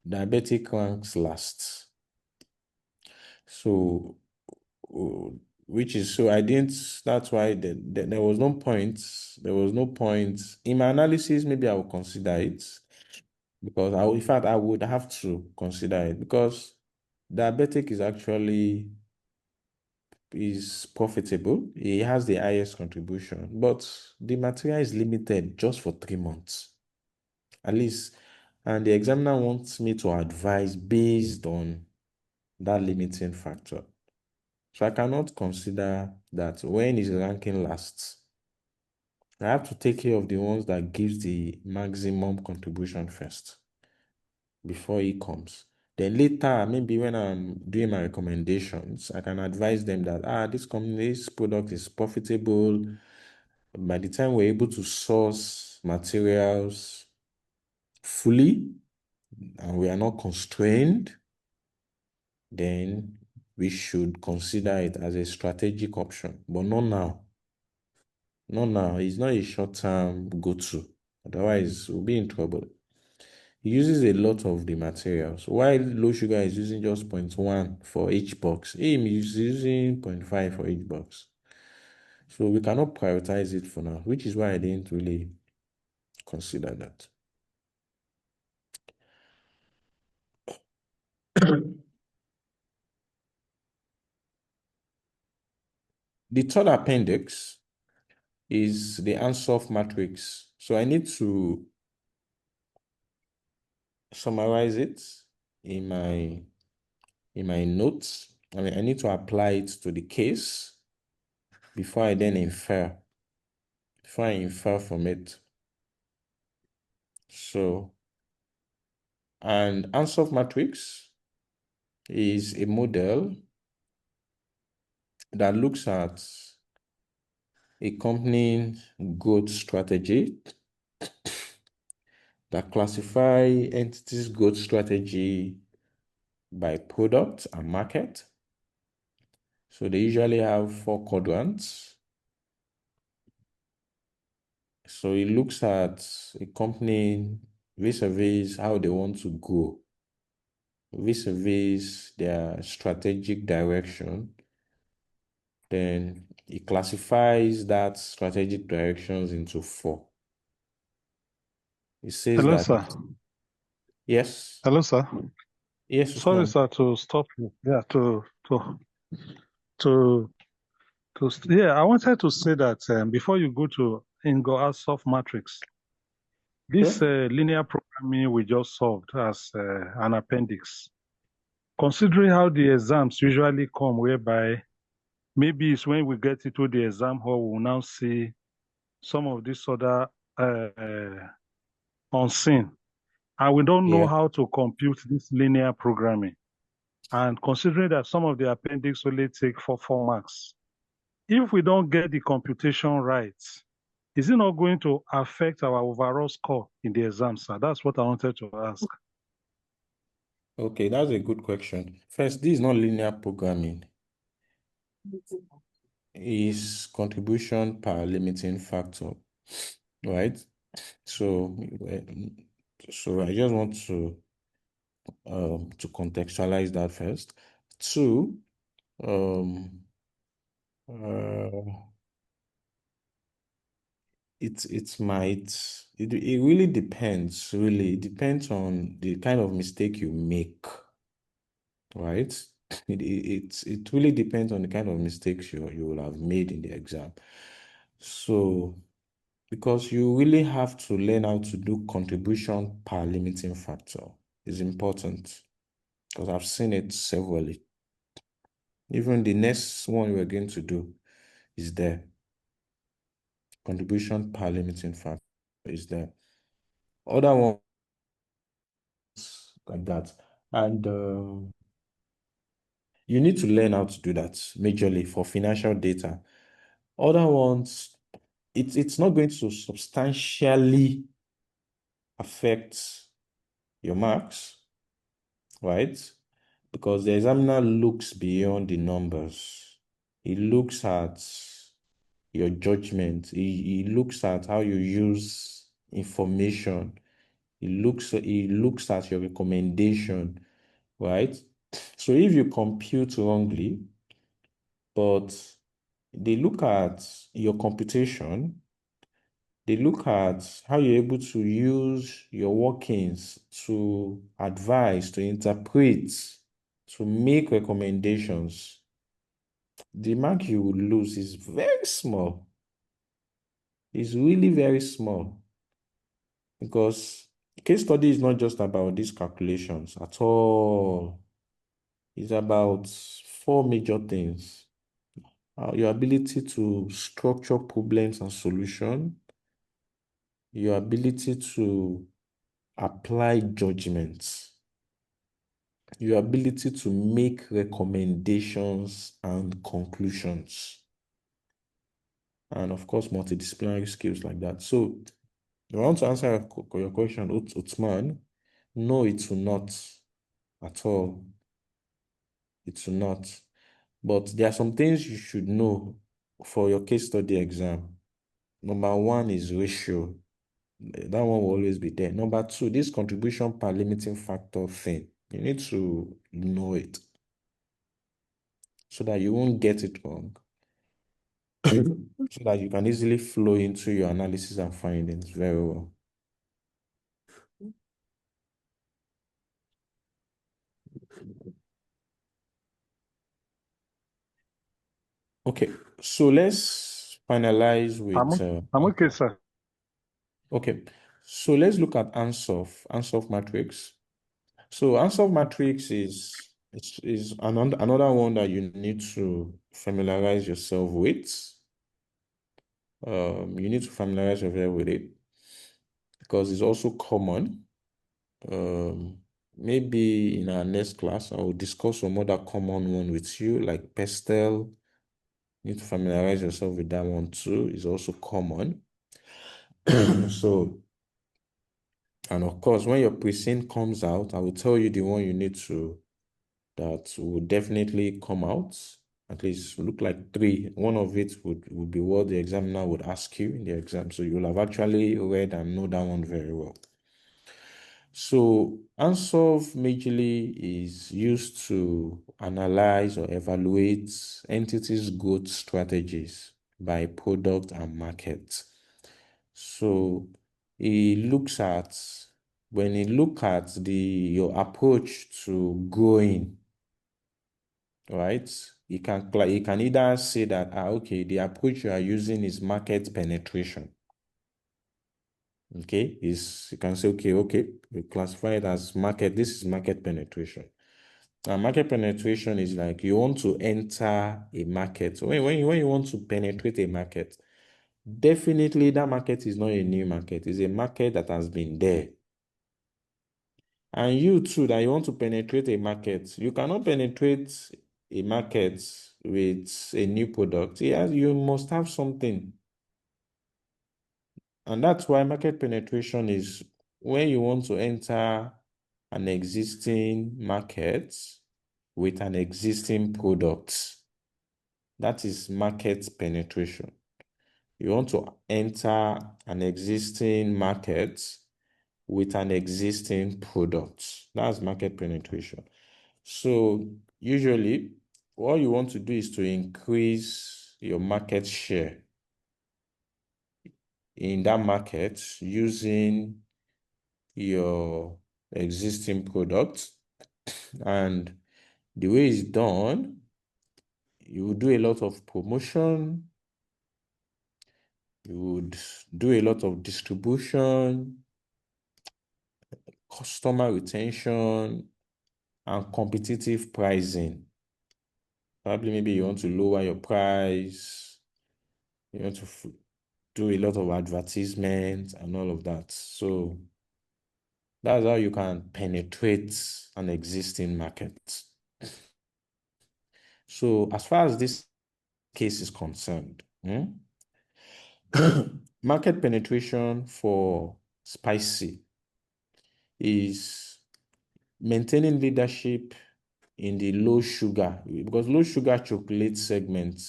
Speaker 1: Diabetic ranks last. So, so I didn't, that's why there was no point. There was no point. In my analysis, maybe I will consider it because in fact, I would have to consider it because diabetic is profitable. It has the highest contribution, but the material is limited just for 3 months, at least. And the examiner wants me to advise based on that limiting factor. So I cannot consider that when is ranking last. I have to take care of the ones that gives the maximum contribution first before it comes. Then later, maybe when I'm doing my recommendations, I can advise them that this product is profitable. By the time we're able to source materials fully and we are not constrained, then we should consider it as a strategic option, but not now. Not now. It's not a short-term go-to. Otherwise, we'll be in trouble. He uses a lot of the materials. While low sugar is using just 0.1 for each box, him is using 0.5 for each box. So we cannot prioritize it for now, which is why I didn't really consider that. The third appendix is the Ansoff matrix. So I need to summarize it in my notes. I mean, I need to apply it to the case before I infer from it. So, and Ansoff matrix is a model that looks at a company growth strategy that classify entities growth strategy by product and market. So they usually have 4 quadrants. So it looks at a company vis-a-vis how they want to grow, vis-a-vis their strategic direction. Then it classifies that strategic directions into 4. It says
Speaker 2: Hello,
Speaker 1: that,
Speaker 2: sir.
Speaker 1: yes,
Speaker 2: Hello, sir.
Speaker 1: yes,
Speaker 2: Sorry,
Speaker 1: Usman.
Speaker 2: sir, to stop you. Yeah, to yeah, I wanted to say that before you go to Ingo Assoff matrix, this
Speaker 1: Sure.
Speaker 2: linear programming we just solved as an appendix, considering how the exams usually come, whereby maybe it's when we get into the exam hall, we'll now see some of this other unseen, and we don't know
Speaker 1: Yeah.
Speaker 2: how to compute this linear programming. And considering that some of the appendix only take 4 marks, if we don't get the computation right, is it not going to affect our overall score in the exam, sir? That's what I wanted to ask.
Speaker 1: Okay, that's a good question. First, this is not linear programming. It's contribution per limiting factor, right? So, I just want to contextualize that first. 2, um, it really depends. Really, it depends on the kind of mistake you make, right? It really depends on the kind of mistakes you will have made in the exam. So because you really have to learn how to do contribution per limiting factor. It's important because I've seen it severally. Even the next one we're going to do is there. Contribution per limiting factor is there. Other ones like that. And you need to learn how to do that majorly for financial data. Other ones, it's not going to substantially affect your marks, right? Because the examiner looks beyond the numbers. He looks at your judgment. He looks at how you use information. He looks at your recommendation, right? So if you compute wrongly, but they look at your computation, they look at how you're able to use your workings to advise, to interpret, to make recommendations. The mark you will lose is very small. It's really very small because case study is not just about these calculations at all. It's about four major things. Your ability to structure problems and solution, your ability to apply judgments, your ability to make recommendations and conclusions, and of course, multidisciplinary skills like that. So, I want to answer your question, Uthman. No, it will not at all. It will not. But there are some things you should know for your case study exam. Number one is ratio. That one will always be there. Number two, this contribution per limiting factor thing. You need to know it so that you won't get it wrong. So that you can easily flow into your analysis and findings very well. Okay, so let's finalize with
Speaker 2: I'm okay, sir.
Speaker 1: okay. So let's look at Ansoff matrix. So Ansoff matrix is another one that you need to familiarize yourself with. You need to familiarize yourself with it because it's also common. Maybe in our next class, I will discuss some other common one with you, like Pestel. You need to familiarize yourself with that one too. It's also common. So, and of course, when your present comes out, I will tell you the one you need to, that will definitely come out. At least look like three. One of it would be what the examiner would ask you in the exam. So you'll have actually read and know that one very well. So Ansoff majorly is used to analyze or evaluate entities' growth strategies by product and market. So when he look at your approach to growing, right? You can either say that, okay, the approach you are using is market penetration. Okay, you can say, okay, we classify it as market. This is market penetration. Now, market penetration is like you want to enter a market. So when you want to penetrate a market, definitely that market is not a new market. It's a market that has been there. And you too, that you want to penetrate a market, you cannot penetrate a market with a new product. Yeah, you must have something. And that's why market penetration is when you want to enter an existing market with an existing product. That is market penetration. You want to enter an existing market with an existing product. That's market penetration. So usually what you want to do is to increase your market share in that market using your existing product. And the way it's done, you will do a lot of promotion, You would do a lot of distribution, customer retention, and competitive pricing. Probably maybe you want to lower your price, you want to do a lot of advertisements and all of that. So that's how you can penetrate an existing market. So as far as this case is concerned, market penetration for spicy is maintaining leadership in the low sugar, because low sugar chocolate segment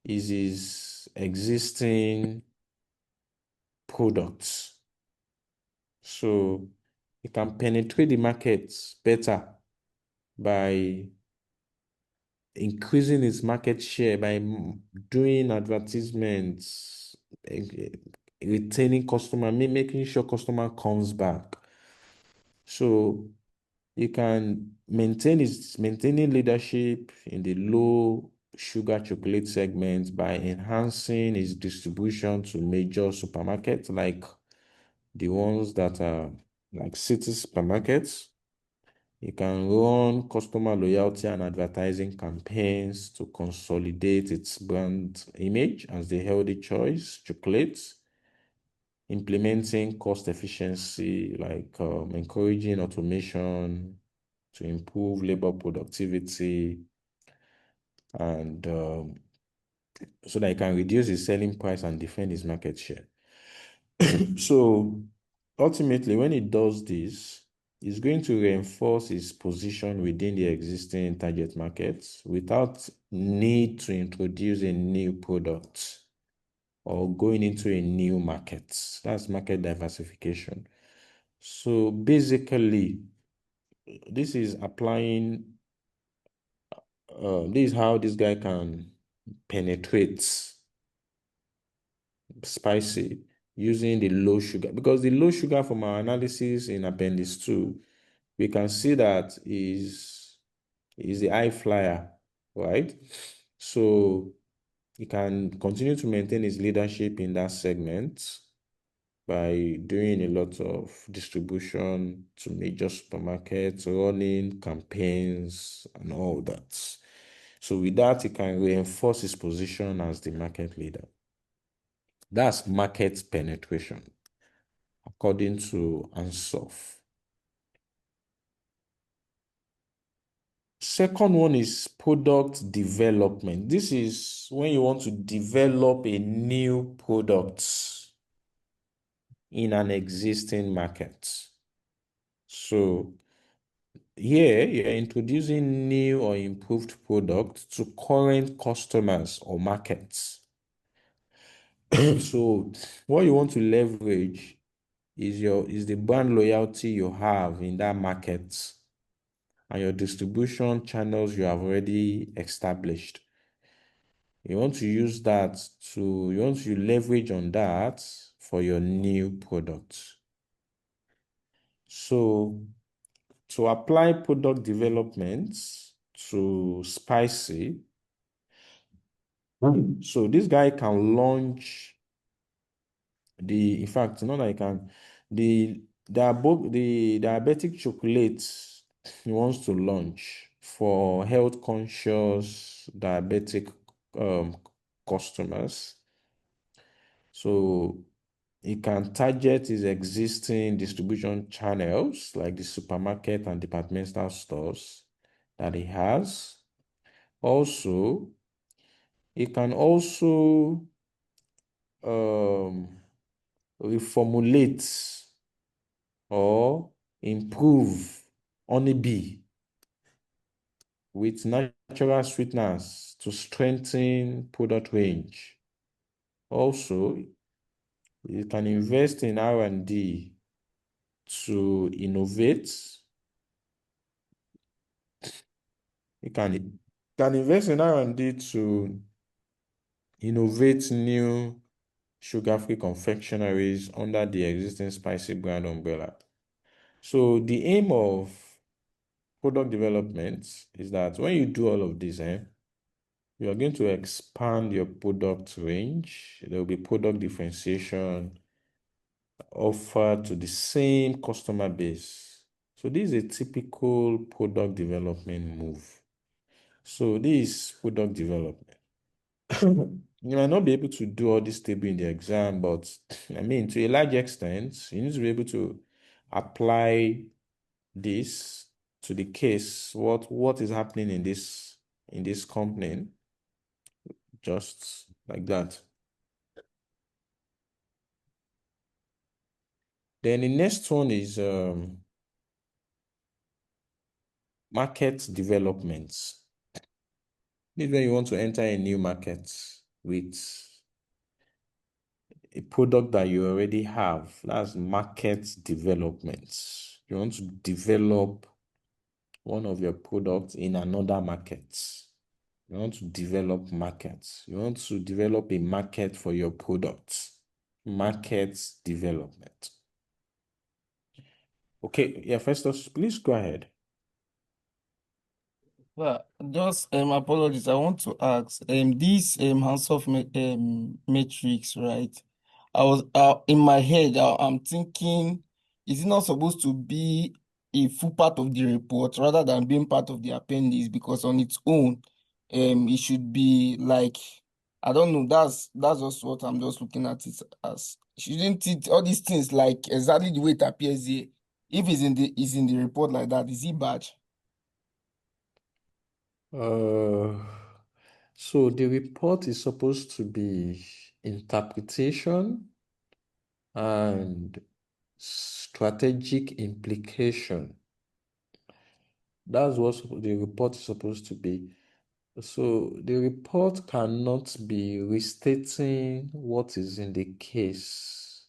Speaker 1: is his existing products. So he can penetrate the market better by increasing its market share, by doing advertisements, retaining customer, making sure customer comes back. So you can maintaining leadership in the low sugar chocolate segment by enhancing its distribution to major supermarkets like the ones that are like city supermarkets. You can run customer loyalty and advertising campaigns to consolidate its brand image as the healthy choice chocolates, implementing cost efficiency, like encouraging automation to improve labor productivity, and so that it can reduce its selling price and defend its market share. So ultimately, when it does this, it's going to reinforce its position within the existing target markets without need to introduce a new product or going into a new market. That's market diversification. So basically, this is applying, this is how this guy can penetrate spicy using the low sugar, because the low sugar from our analysis in appendix 2, we can see that is the high flyer, right? So he can continue to maintain his leadership in that segment by doing a lot of distribution to major supermarkets, running campaigns and all that. So with that, he can reinforce his position as the market leader. That's market penetration, according to Ansoff. Second one is product development. This is when you want to develop a new product in an existing market. So here you're introducing new or improved products to current customers or markets. So what you want to leverage is the brand loyalty you have in that market and your distribution channels you have already established. You want to use that you want to leverage on that for your new product. So to apply product development to spicy, so this guy can launch in fact, not that he can, the diabetic chocolates he wants to launch for health conscious diabetic customers. So he can target his existing distribution channels like the supermarket and departmental stores that he has. Also, he can also reformulate or improve honeybee with natural sweeteners to strengthen product range. Also, you can invest in R&D to innovate. You can invest in R&D to innovate new sugar-free confectionaries under the existing spicy brand umbrella. So the aim of product development is that when you do all of this, You are going to expand your product range. There will be product differentiation offered to the same customer base. So this is a typical product development move. So this is product development. You might not be able to do all this table in the exam, but I mean, to a large extent, you need to be able to apply this to the case. What is happening in this company, just like that. Then the next one is market developments. This is when you want to enter a new market with a product that you already have. That's market development. You want to develop one of your products in another market. You want to develop markets. You want to develop a market for your product. Market development. Okay, yeah, Festus, please go ahead.
Speaker 4: Well, just apologies. I want to ask this hands-off matrix, right? I was in my head. I'm thinking, is it not supposed to be a full part of the report rather than being part of the appendix? Because on its own, it should be like, I don't know. That's just what I'm just looking at it as. Shouldn't it all these things like exactly the way it appears here? If it's in the report like that, is it bad?
Speaker 1: So the report is supposed to be interpretation and strategic implication. That's what the report is supposed to be. So the report cannot be restating what is in the case.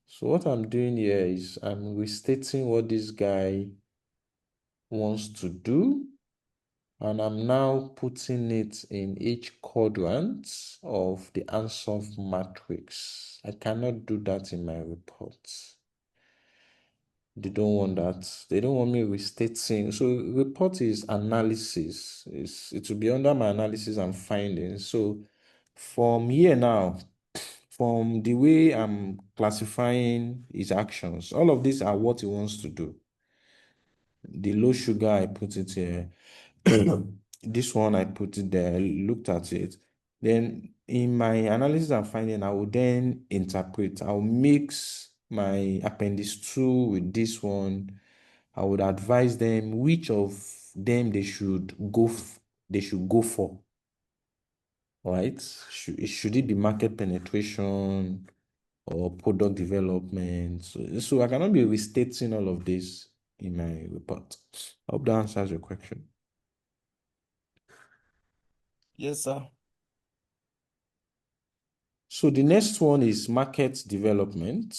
Speaker 1: So what I'm doing here is I'm restating what this guy wants to do, and I'm now putting it in each quadrant of the answer matrix. I cannot do that in my report. They don't want that. They don't want me restating. So report is analysis. It will be under my analysis and findings. So from here now, from the way I'm classifying his actions, all of these are what he wants to do. The low sugar, I put it here. This one, I put it there, I looked at it. Then in my analysis and finding, I will then interpret. I'll mix my appendix 2 with this one. I would advise them which of them they should go for. Right? Should it be market penetration or product development? So I cannot be restating all of this in my report. I hope that answers your question.
Speaker 4: Yes, sir.
Speaker 1: So the next one is market development.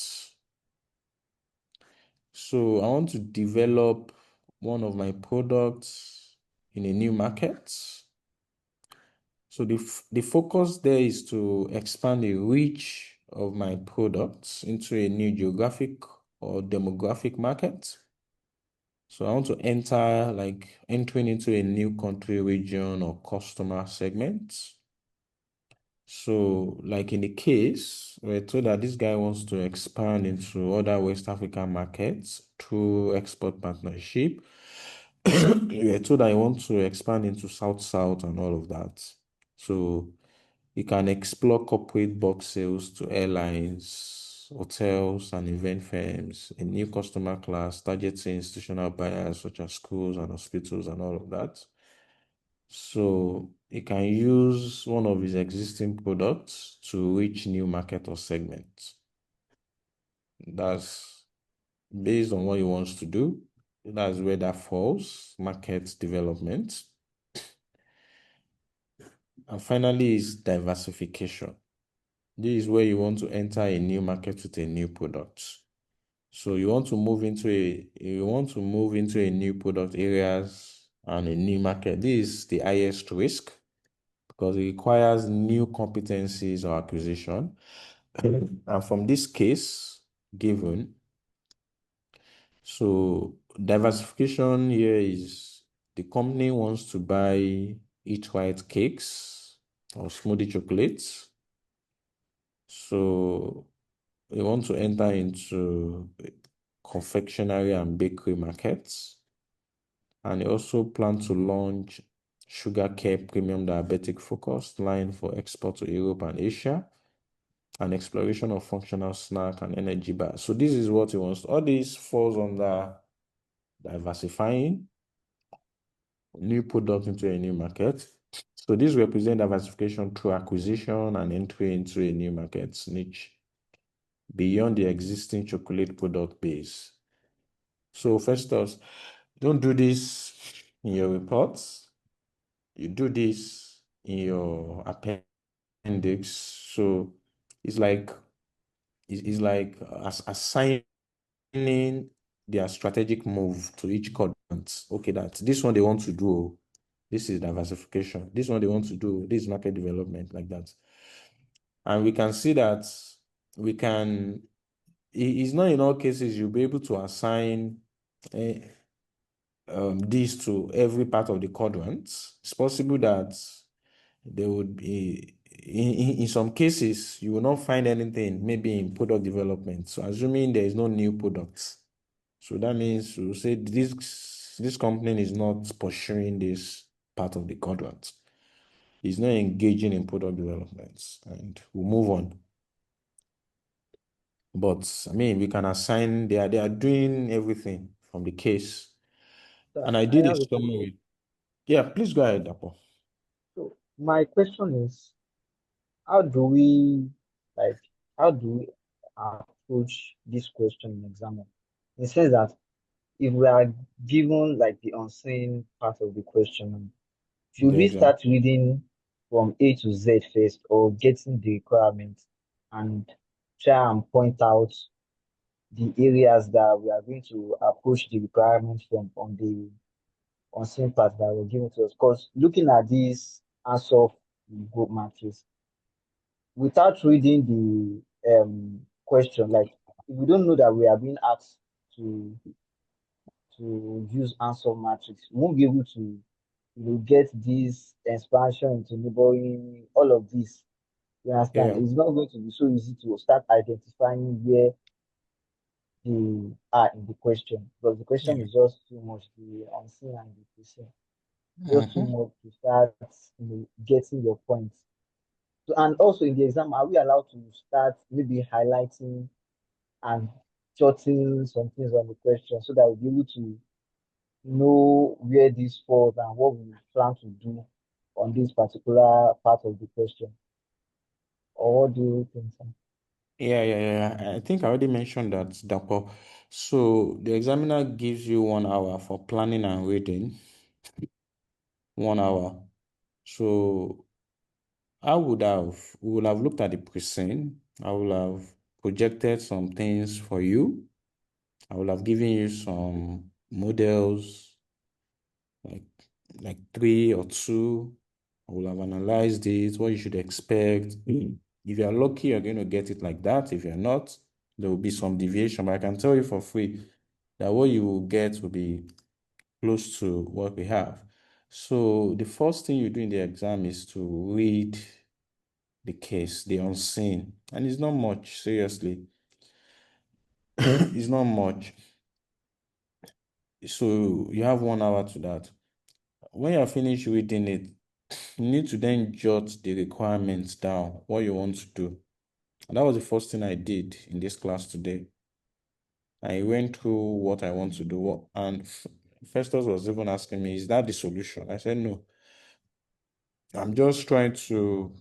Speaker 1: So I want to develop one of my products in a new market. So the focus there is to expand the reach of my products into a new geographic or demographic market. So I want to entering into a new country, region, or customer segment. So, like in the case, we're told that this guy wants to expand into other West African markets through export partnership. We're told that he wants to expand into South and all of that. So, you can explore corporate bulk sales to airlines, hotels, and event firms, a new customer class, targeting institutional buyers such as schools and hospitals and all of that. So he can use one of his existing products to reach new market or segments. That's based on what he wants to do. That's where that falls, market development. And finally is diversification. This is where you want to enter a new market with a new product. So you want to move into a new product areas and a new market. This is the highest risk, because it requires new competencies or acquisition. And from this case given, so diversification here is the company wants to buy eat white cakes or smoothie chocolates. So we want to enter into confectionery and bakery markets. And they also plan to launch Sugar Care Premium Diabetic Focused line for export to Europe and Asia, and exploration of functional snack and energy bars. So this is what he wants. All this falls under diversifying new product into a new market. So this represents diversification through acquisition and entry into a new market niche beyond the existing chocolate product base. So Festus, don't do this in your reports. You do this in your appendix. So it's like assigning their strategic move to each quadrant. Okay, that this one they want to do, this is diversification. This one they want to do, this is market development, like that. And we can see that we can, it's not in all cases you'll be able to assign these to every part of the quadrant. It's possible that there would be, in some cases, you will not find anything, maybe in product development. So assuming there is no new products. So that means we'll say this company is not pursuing this part of the quadrant. It's not engaging in product development, and we'll move on. But I mean, we can assign, they are doing everything from the case.
Speaker 9: So
Speaker 1: And I
Speaker 9: I
Speaker 1: did a
Speaker 9: have a question.
Speaker 1: summary. Yeah, please go ahead, Dapo.
Speaker 9: So my question is, how do we like how do we approach this question in exam? In the sense that if we are given like the unseen part of the question, should
Speaker 1: The
Speaker 9: we
Speaker 1: exam.
Speaker 9: start reading from A to Z first, or getting the requirements and try and point out the areas that we are going to approach the requirements from on the unseen part that were given to us? Because looking at this answer group matches, without reading the question, like if we don't know that we are being asked to use answer matrix, we won't be able to get this expansion into neighboring, all of this. You understand?
Speaker 1: Yeah,
Speaker 9: It's not going to be so easy to start identifying where they are in the question, because the question
Speaker 1: yeah.
Speaker 9: is just too much, the unseen and the foreseen, just too
Speaker 1: Mhm.
Speaker 9: much to start getting your points. So, and also in the exam, are we allowed to start maybe highlighting and jotting some things on the question so that we'll be able to know where this falls and what we plan to do on this particular part of the question? Or what do you think, sir?
Speaker 1: Yeah. I think I already mentioned that, Dapo. So the examiner gives you 1 hour for planning and reading. 1 hour. So we would have looked at the present. I would have projected some things for you. I would have given you some models, like like 3 or 2. I will have analyzed it, what you should expect. If you are lucky, you're going to get it like that. If you're not, there will be some deviation. But I can tell you for free that what you will get will be close to what we have. So the first thing you do in the exam is to read the case, the unseen. And it's not much, seriously. It's not much. So you have 1 hour to that. When you're finished reading it, you need to then jot the requirements down, what you want to do. And that was the first thing I did in this class today. I went through what I want to do, and Festus was even asking me, is that the solution? I said, no. I'm just trying to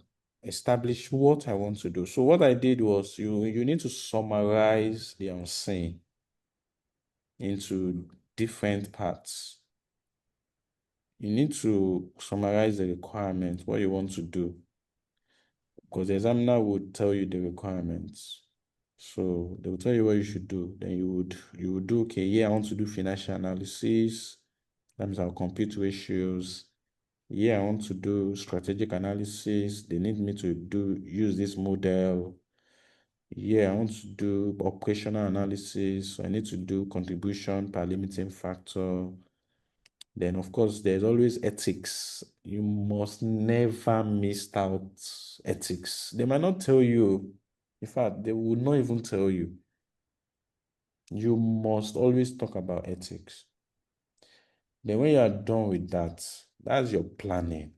Speaker 1: establish what I want to do. So what I did was you need to summarize the unseen into different parts. You need to summarize the requirements, what you want to do, because the examiner would tell you the requirements. So they will tell you what you should do. Then you would do, okay, yeah, I want to do financial analysis. That means I'll compute ratios. Yeah, I want to do strategic analysis. They need me to use this model. Yeah, I want to do operational analysis. So I need to do contribution per limiting factor. Then, of course, there's always ethics. You must never miss out ethics. They might not tell you. In fact, they will not even tell you. You must always talk about ethics. Then when you are done with that, that's your planning.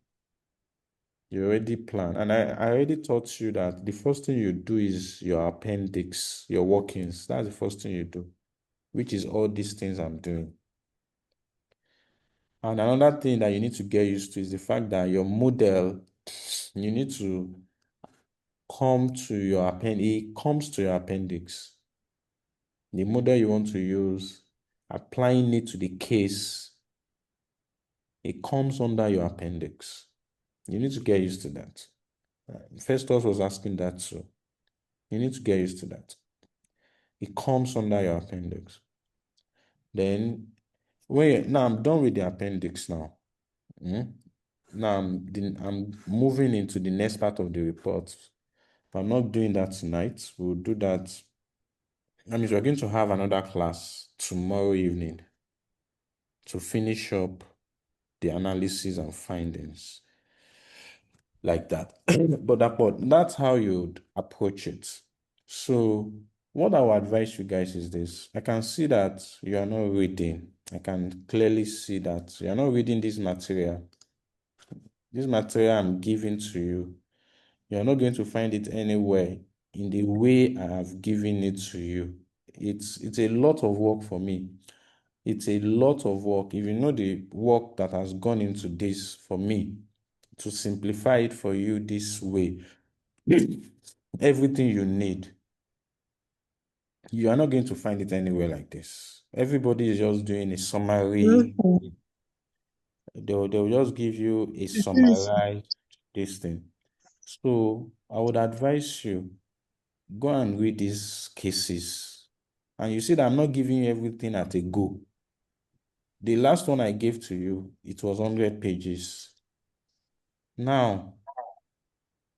Speaker 1: You already plan. And I already taught you that the first thing you do is your appendix, your workings. That's the first thing you do, which is all these things I'm doing. And another thing that you need to get used to is the fact that your model, you need to come to your appendix. It comes to your appendix. The model you want to use, applying it to the case, it comes under your appendix. You need to get used to that. Festus was asking that too. You need to get used to that. It comes under your appendix. Then, now I'm done with the appendix now. Now I'm moving into the next part of the report. I'm not doing that tonight. We'll do that. That means we're going to have another class tomorrow evening to finish up the analysis and findings like that. but that's how you'd approach it. So what I would advise you guys is this. I can see that you are not reading. I can clearly see that you are not reading this material. This material I'm giving to you, you are not going to find it anywhere in the way I have given it to you. It's a lot of work for me. It's a lot of work. If you know the work that has gone into this for me, to simplify it for you this way, everything you need, you are not going to find it anywhere like this. Everybody is just doing a summary. They'll just give you a summarized this thing. So I would advise you, go and read these cases. And you see that I'm not giving you everything at a go. The last one I gave to you, it was 100 pages. Now,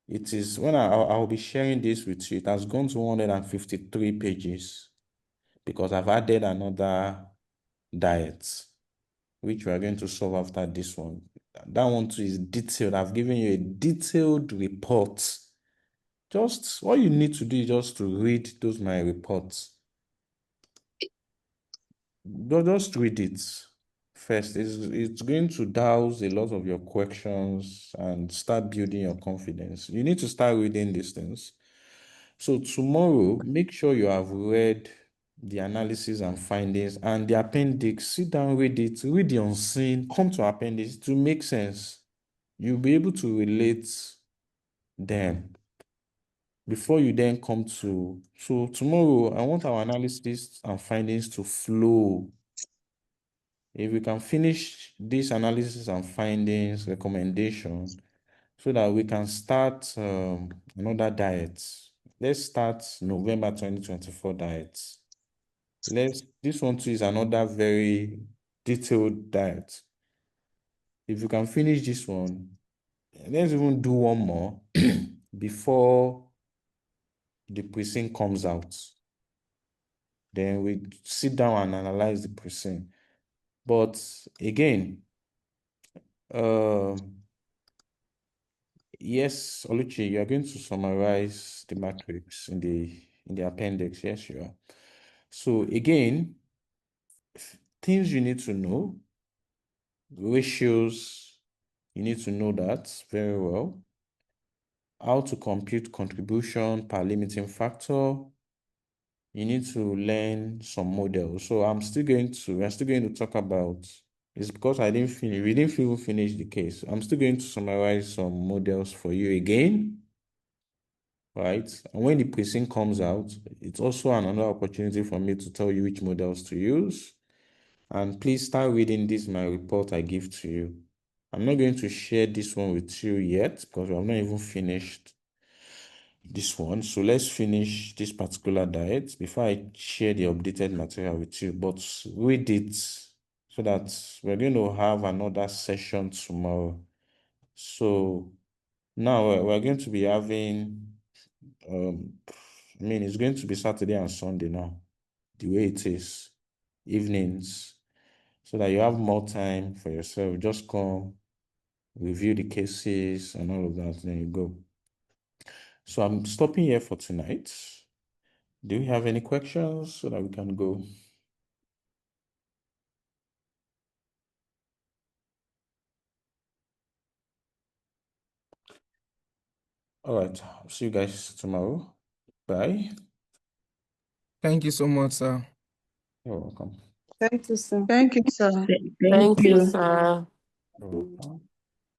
Speaker 1: it is, when I'll be sharing this with you, it has gone to 153 pages because I've added another diet, which we are going to solve after this one. That one too is detailed. I've given you a detailed report. Just all you need to do is just to read those my reports. Just read it first. It's going to douse a lot of your questions and start building your confidence. You need to start reading these things. So tomorrow, make sure you have read the analysis and findings and the appendix. Sit down, read it, read the unseen, come to appendix to make sense. You'll be able to relate them before you then come to. So tomorrow, I want our analysis and findings to flow. If we can finish this analysis and findings recommendation so that we can start another diet. Let's start November 2024 diet. This one too is another very detailed diet. If you can finish this one, let's even do one more before the precinct comes out. Then we sit down and analyze the precinct. But again, yes, Oluchi, you are going to summarize the matrix in the appendix. Yes, you are. So again, things you need to know, ratios, you need to know that very well. How to compute contribution per limiting factor. You need to learn some models. So we're still going to talk about, it's because we didn't even finish the case. I'm still going to summarize some models for you again. Right? And when the precinct comes out, it's also another opportunity for me to tell you which models to use. And please start reading this, my report I give to you. I'm not going to share this one with you yet because we have not even finished this one. So let's finish this particular diet before I share the updated material with you. But read it so that we're going to have another session tomorrow. So now we're going to be having it's going to be Saturday and Sunday now, the way it is, evenings. so that you have more time for yourself. Just come, review the cases and all of that, then you go. So I'm stopping here for tonight. Do you have any questions so that we can go? All right. See you guys tomorrow. Bye.
Speaker 4: Thank you so much, sir.
Speaker 1: You're welcome.
Speaker 10: Thank you, sir.
Speaker 11: Thank you, sir.
Speaker 6: Thank you,
Speaker 11: you.
Speaker 6: sir.
Speaker 1: You're welcome.